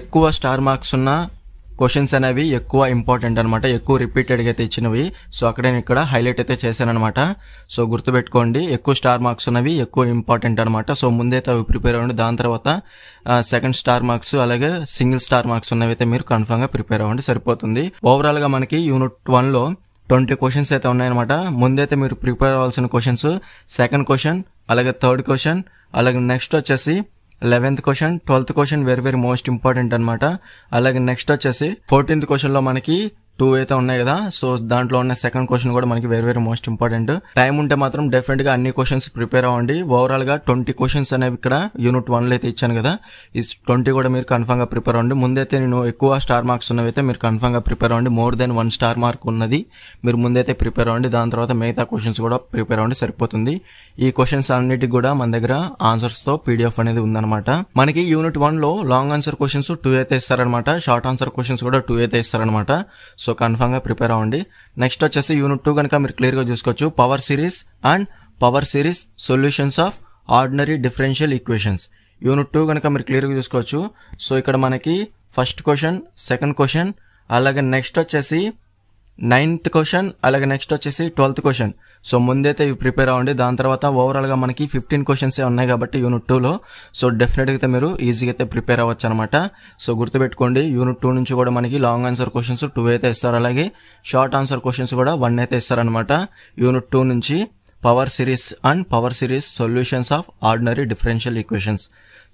ఎక్కువ స్టార్ మార్క్స్ ఉన్న క్వశ్చన్స్ అనేవి ఎక్కువ ఇంపార్టెంట్ అనమాట, ఎక్కువ రిపీటెడ్గా అయితే ఇచ్చినవి. సో అక్కడ నేను ఇక్కడ హైలైట్ అయితే చేశాను అనమాట. సో గుర్తుపెట్టుకోండి, ఎక్కువ స్టార్ మార్క్స్ ఉన్నవి ఎక్కువ ఇంపార్టెంట్ అనమాట. సో ముందైతే అవి ప్రిపేర్ అవ్వండి. దాని తర్వాత సెకండ్ స్టార్ మార్క్స్ అలాగే సింగిల్ స్టార్ మార్క్స్ ఉన్నవి అయితే మీరు కన్ఫర్మ్ గా ప్రిపేర్ అవ్వండి, సరిపోతుంది. ఓవరాల్ గా మనకి యూనిట్ 1 లో 20 క్వశ్చన్స్ అయితే ఉన్నాయన్నమాట. ముందైతే మీరు ప్రిపేర్ అవ్వాల్సిన క్వశ్చన్స్ సెకండ్ క్వశ్చన్, అలాగే థర్డ్ క్వశ్చన్, అలాగే నెక్స్ట్ వచ్చేసి 11th question, 12th question very very most important అనమాట. అలాగే నెక్స్ట్ వచ్చేసి 14th క్వశ్చన్ లో మనకి 2 అయితే ఉన్నాయి కదా. సో దాంట్లో ఉన్న సెకండ్ క్వశ్చన్ కూడా మనకి very very most important. Time ఉంటే మాత్రం డెఫినెట్ గా అన్ని క్వశ్చన్స్ ప్రిపేర్ అవ్వండి. ఓవరాల్ గా 20 క్వశ్చన్స్ అనేవి ఇక్కడ యూనిట్ 1 లో అయితే ఇచ్చాను కదా, ఈ 20 కూడా మీరు కన్ఫర్మ్ గా ప్రిపేర్ అవ్వండి. ముందైతే నేను ఎక్కువ స్టార్ మార్క్స్ ఉన్నవైతే మీరు కన్ఫర్మ్ గా ప్రిపేర్ అవ్వండి. మోర్ దెన్ 1 స్టార్ మార్క్ ఉన్నది మీరు ముందైతే ప్రిపేర్ అవ్వండి. దాని తర్వాత మిగతా క్వశ్చన్స్ కూడా ప్రిపేర్ అవ్వండి, సరిపోతుంది. ఈ క్వశ్చన్స్ అన్నిటికి కూడా మన దగ్గర ఆన్సర్స్ తో పీడిఎఫ్ అనేది ఉందన్నమాట. మనకి యూనిట్ 1 లో లాంగ్ ఆన్సర్ క్వశ్చన్స్ 2 అయితే ఇస్తారనమాట, షార్ట్ ఆన్సర్ క్వశ్చన్స్ కూడా 2 అయితే ఇస్తారనమాట. సో కన్ఫర్మ్ గా ప్రిపేర్ అవ్వండి. నెక్స్ట్ వచ్చేసి యూనిట్ 2 కనుక మీరు క్లియర్ గా చూసుకోవచ్చు, power series and power series solutions of ordinary differential equations. Unit 2 కనుక మీరు క్లియర్ గా చూసుకోవచ్చు. సో ఇక్కడ మనకి ఫస్ట్ క్వశ్చన్, సెకండ్ క్వశ్చన్, అలాగే నెక్స్ట్ వచ్చేసి 9th క్వశ్చన్, అలాగే నెక్స్ట్ వచ్చేసి 12th క్వశ్చన్. సో ముందైతే ఇవి ప్రిపేర్ అవ్వండి. దాని తర్వాత ఓవరాల్ గా మనకి 15 క్వశ్చన్స్ ఉన్నాయి కాబట్టి యూనిట్ 2 లో. సో డెఫినెట్ గా మీరు ఈజీగా అయితే ప్రిపేర్ అవ్వచ్చు అనమాట. సో గుర్తుపెట్టుకోండి, యూనిట్ 2 నుంచి కూడా మనకి లాంగ్ ఆన్సర్ క్వశ్చన్స్ 2 అయితే ఇస్తారు, అలాగే షార్ట్ ఆన్సర్ క్వశ్చన్స్ కూడా 1 అయితే ఇస్తారనమాట. యూనిట్ 2 నుంచి power series and power series solutions of ordinary differential equations.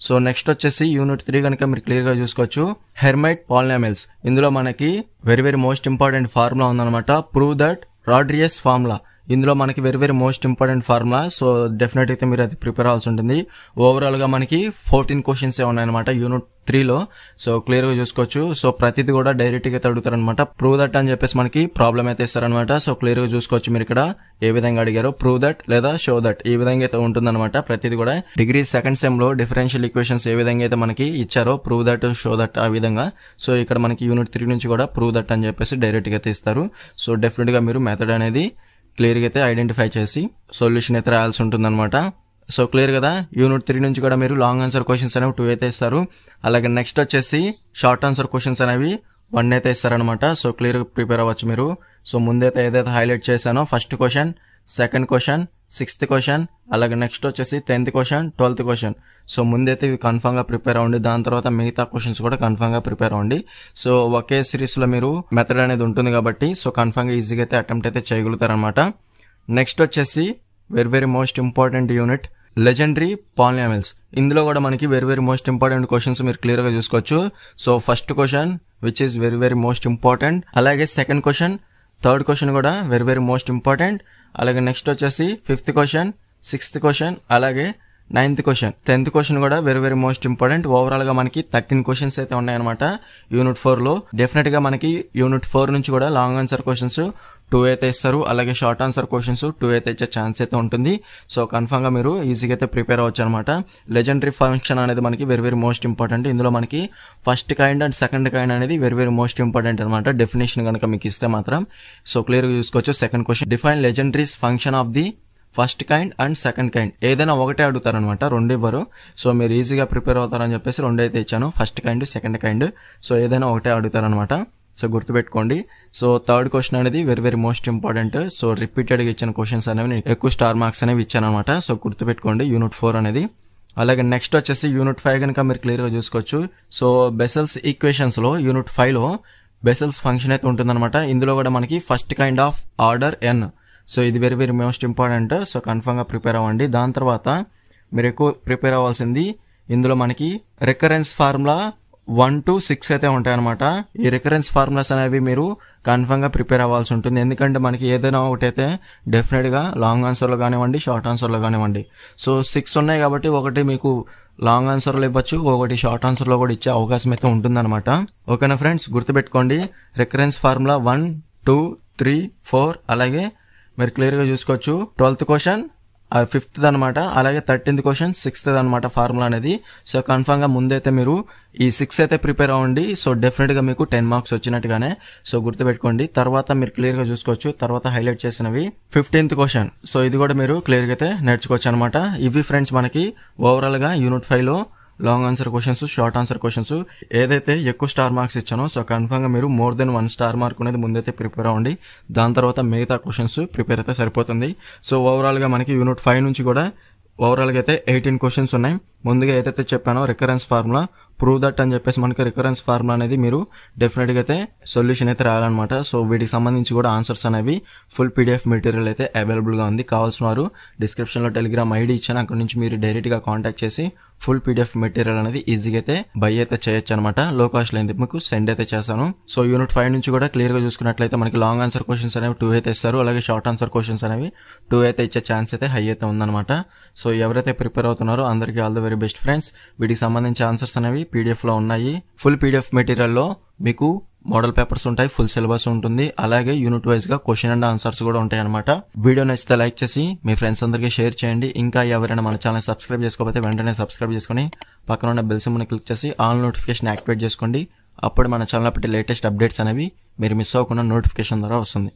So next వచ్చేసి యూనిట్ 3 కనుక మీరు క్లియర్ గా చూసుకోవచ్చు, హెర్మైట్ పాలినామియల్స్. ఇందులో మనకి very very most important formula ఉందన్నమాట, ప్రూవ్ దట్ రాడ్రియస్ ఫార్ములా. ఇందులో మనకి very very most important formula. So definite అయితే మీరు అది ప్రిపేర్ అవ్వాల్సి ఉంటుంది. ఓవరాల్ గా మనకి 14 క్వశ్చన్స్ ఉన్నాయన్నమాట యూనిట్ 3 లో. సో క్లియర్ గా చూసుకోవచ్చు. సో ప్రతిది కూడా డైరెక్ట్ గా అడుగుతారనమాట. ప్రూవ్ దట్ అని చెప్పేసి మనకి ప్రాబ్లం అయితే ఇస్తారనమాట. సో క్లియర్ గా చూసుకోవచ్చు మీరు ఇక్కడ ఏ విధంగా అడిగారో, ప్రూవ్ దట్ లేదా షో దట్, ఈ విధంగా అయితే ఉంటుందన్నమాట. ప్రతిది కూడా డిగ్రీ సెకండ్ సెమ్ లో డిఫరెన్షియల్ ఈక్వేషన్స్ ఏ విధంగా అయితే మనకి ఇచ్చారో, ప్రూవ్ దట్, షో దట్, ఆ విధంగా. సో ఇక్కడ మనకి యూనిట్ 3 నుంచి కూడా ప్రూవ్ దట్ అని చెప్పేసి డైరెక్ట్ గా అయితే ఇస్తారు. సో డెఫినెట్ గా మీరు మెథడ్ అనేది క్లియర్ గా అయితే ఐడెంటిఫై చేసి సొల్యూషన్ అయితే రాయాల్సి ఉంటుంది అనమాట. సో క్లియర్ కదా, యూనిట్ 3 నుంచి కూడా మీరు లాంగ్ ఆన్సర్ క్వశ్చన్స్ అనేవి 2 అయితే ఇస్తారు, అలాగే నెక్స్ట్ వచ్చేసి షార్ట్ ఆన్సర్ క్వశ్చన్స్ అనేవి 1 అయితే ఇస్తారనమాట. సో క్లియర్ గా ప్రిపేర్ అవ్వచ్చు మీరు. సో ముందైతే ఏదైతే హైలైట్ చేశానో, first question, second question, 6th question, అలాగే నెక్స్ట్ వచ్చేసి 10th question, 12th question. So ముందైతే ఇవి కన్ఫర్మ్ గా ప్రిపేర్ అవ్వండి. దాని తర్వాత మిగతా క్వశ్చన్స్ కూడా కన్ఫర్మ్ గా ప్రిపేర్ అవ్వండి. సో ఒకే సిరీస్ లో మీరు మెథడ్ అనేది ఉంటుంది కాబట్టి సో కన్ఫర్మ్ గా ఈజీగా అయితే అటెంప్ట్ అయితే చేయగలుగుతారనమాట. నెక్స్ట్ వచ్చేసి very very most important unit, legendary polynomials. ఇందులో కూడా మనకి very very most important questions మీరు క్లియర్ గా చూసుకోవచ్చు. So first question which is very very most important, అలాగే సెకండ్ క్వశ్చన్, థర్డ్ క్వశ్చన్ కూడా వెరీ వెరీ మోస్ట్ ఇంపార్టెంట్, అలాగే నెక్స్ట్ వచ్చేసి 5th క్వశ్చన్, 6th క్వశ్చన్, అలాగే 9th క్వశ్చన్, 10th క్వశ్చన్ కూడా very very most important. Overall గా మనకి 13 questions అయితే ఉన్నాయన్నమాట యూనిట్ 4 లో. డెఫినెట్ గా మనకి యూనిట్ 4 నుంచి కూడా లాంగ్ ఆన్సర్ క్వశ్చన్స్ 2 అయితే ఇస్తారు, అలాగే షార్ట్ ఆన్సర్ క్వశ్చన్స్ 2 అయితే ఇచ్చే ఛాన్స్ అయితే ఉంటుంది. సో కన్ఫర్మ్ గా మీరు ఈజీగా అయితే ప్రిపేర్ అవ్వచ్చు అనమాట. లెజెండరీ ఫంక్షన్ అనేది మనకి వెరీ వెరీ మోస్ట్ ఇంపార్టెంట్. ఇందులో మనకి first kind and second kind అనేది వెరీ వెరీ మోస్ట్ ఇంపార్టెంట్ అనమాట. డెఫినేషన్ కనుక మీకు ఇస్తే మాత్రం సో క్లియర్ గా చూసుకోవచ్చు. Second question, define legendaries function of the first kind and second kind. ఏదైనా ఒకటే అడుగుతారనమాట, 2 ఇవ్వరు. సో మీరు ఈజీగా ప్రిపేర్ అవుతారని చెప్పేసి 2 అయితే ఇచ్చాను, first kind, second kind. So ఏదైనా ఒకటే అడుగుతారనమాట. సో గుర్తుపెట్టుకోండి. సో థర్డ్ క్వశ్చన్ అనేది very very most important. So repeated గా ఇచ్చిన క్వశ్చన్స్ అనేవి ఎక్కువ స్టార్ మార్క్స్ అనేవి ఇచ్చాను అనమాట. సో గుర్తుపెట్టుకోండి యూనిట్ 4 అనేది. అలాగే నెక్స్ట్ వచ్చేసి యూనిట్ 5 కనుక మీరు క్లియర్ గా చూసుకోవచ్చు. సో బెసెల్స్ ఈక్వేషన్స్ లో యూనిట్ 5 లో బెసెల్స్ ఫంక్షన్ అయితే ఉంటుందన్నమాట. ఇందులో కూడా మనకి first kind of order n. So ఇది very very most important. So confirm గా ప్రిపేర్ అవ్వండి. దాని తర్వాత మీరు ఎక్కువ ప్రిపేర్ అవ్వాల్సింది, ఇందులో మనకి రికరెన్స్ ఫార్ములా 1 to 6 అయితే ఉంటాయన్నమాట. ఈ రికరెన్స్ ఫార్ములాస్ అనేవి మీరు కన్ఫర్మ్ గా ప్రిపేర్ అవ్వాల్సి ఉంటుంది. ఎందుకంటే మనకి ఏదైనా ఒకటి అయితే డెఫినెట్ గా లాంగ్ ఆన్సర్ లో కానివ్వండి, షార్ట్ ఆన్సర్ లో కానివ్వండి. సో 6 ఉన్నాయి కాబట్టి ఒకటి మీకు లాంగ్ ఆన్సర్ లో ఇవ్వచ్చు, ఒకటి షార్ట్ ఆన్సర్ లో కూడా ఇచ్చే అవకాశం అయితే ఉంటుందన్నమాట. ఓకేనా ఫ్రెండ్స్, గుర్తుపెట్టుకోండి. రికరెన్స్ ఫార్ములా 1, 2, 3, 4, అలాగే మీరు క్లియర్ గా చూసుకోవచ్చు 12th క్వశ్చన్, 5th అనమాట, అలాగే 13th క్వశ్చన్, 6th అనమాట ఫార్ములా అనేది. సో కన్ఫర్మ్ గా ముందైతే మీరు ఈ 6 అయితే ప్రిపేర్ అవ్వండి. సో డెఫినెట్ గా మీకు 10 మార్క్స్ వచ్చినట్టుగానే. సో గుర్తుపెట్టుకోండి. తర్వాత మీరు క్లియర్ గా చూసుకోవచ్చు. తర్వాత హైలైట్ చేసినవి 15th క్వశ్చన్. సో ఇది కూడా మీరు క్లియర్ గా అయితే నేర్చుకోవచ్చు అనమాట. ఇవి ఫ్రెండ్స్ మనకి ఓవరాల్ గా యూనిట్ 5 లో long answer questions, short answer questions. ఏదైతే ఎక్కువ స్టార్ మార్క్స్ ఇచ్చానో సో కన్ఫర్మ్ గా మీరు మోర్ దెన్ 1 స్టార్ మార్క్ అనేది ముందైతే ప్రిపేర్ అవ్వండి. దాని తర్వాత మిగతా క్వశ్చన్స్ ప్రిపేర్ అయితే సరిపోతుంది. సో ఓవరాల్ గా మనకి యూనిట్ 5 నుంచి కూడా ఓవరాల్ గా అయితే 18 క్వశ్చన్స్ ఉన్నాయి. ముందుగా ఏదైతే చెప్పానో రికరెన్స్ ఫార్ములా ప్రూవ్ దట్ అని చెప్పేసి మనకి రికరెన్స్ ఫార్ములా అనేది మీరు డెఫినెట్గా అయితే సొల్యూషన్ అయితే రాయాలన్నమాట. సో వీటికి సంబంధించి కూడా ఆన్సర్స్ అనేవి ఫుల్ పీడిఎఫ్ మెటీరియల్ అయితే అవైలబుల్గా ఉంది. కావాల్సిన వారు డిస్క్రిప్షన్లో టెలిగ్రామ్ ఐడి ఇచ్చాను, అక్కడ నుంచి మీరు డైరెక్ట్గా కాంటాక్ట్ చేసి ఫుల్ పీడిఎఫ్ మెటీరియల్ అనేది ఈజీగా అయితే బై అయితే చేయొచ్చు అనమాట. లో కాస్ట్ లో మీకు సెండ్ అయితే చేశాను. సో యూనిట్ 5 నుంచి కూడా క్లియర్ గా చూసుకున్నట్లయితే మనకి లాంగ్ ఆన్సర్ క్వశ్చన్స్ అనేవి 2 అయితే ఇస్తారు, అలాగే షార్ట్ ఆన్సర్ క్వశ్చన్స్ అనేవి 2 అయితే ఇచ్చే ఛాన్స్ అయితే హై అయితే ఉందన్నమాట. సో ఎవరైతే ప్రిపేర్ అవుతున్నారో అందరికీ all the very best friends. వీటికి సంబంధించి ఆన్సర్స్ అనేవి పీడిఎఫ్ లో ఉన్నాయి. ఫుల్ పీడిఎఫ్ మెటీరియల్లో మీకు మోడల్ పేపర్స్ ఉంటాయి, ఫుల్ సిలబస్ ఉంటుంది, అలాగే యూనిట్ వైజ్ గా క్వశ్చన్ అండ్ ఆన్సర్స్ కూడా ఉంటాయి అనమాట. వీడియో నచ్చితే లైక్ చేసి మీ ఫ్రెండ్స్ అందరికీ షేర్ చేయండి. ఇంకా ఎవరైనా మన ఛానల్ సబ్స్క్రైబ్ చేసుకోకపోతే వెంటనే సబ్స్క్రైబ్ చేసుకుని పక్కన ఉన్న బెల్ సింబల్ క్లిక్ చేసి ఆల్ నోటిఫికేషన్ యాక్టివేట్ చేసుకోండి. అప్పుడు మన ఛానల్ పెట్టి లేటెస్ట్ అప్డేట్స్ అనేవి మీరు మిస్ అవ్వకుండా నోటిఫికేషన్ ద్వారా వస్తుంది.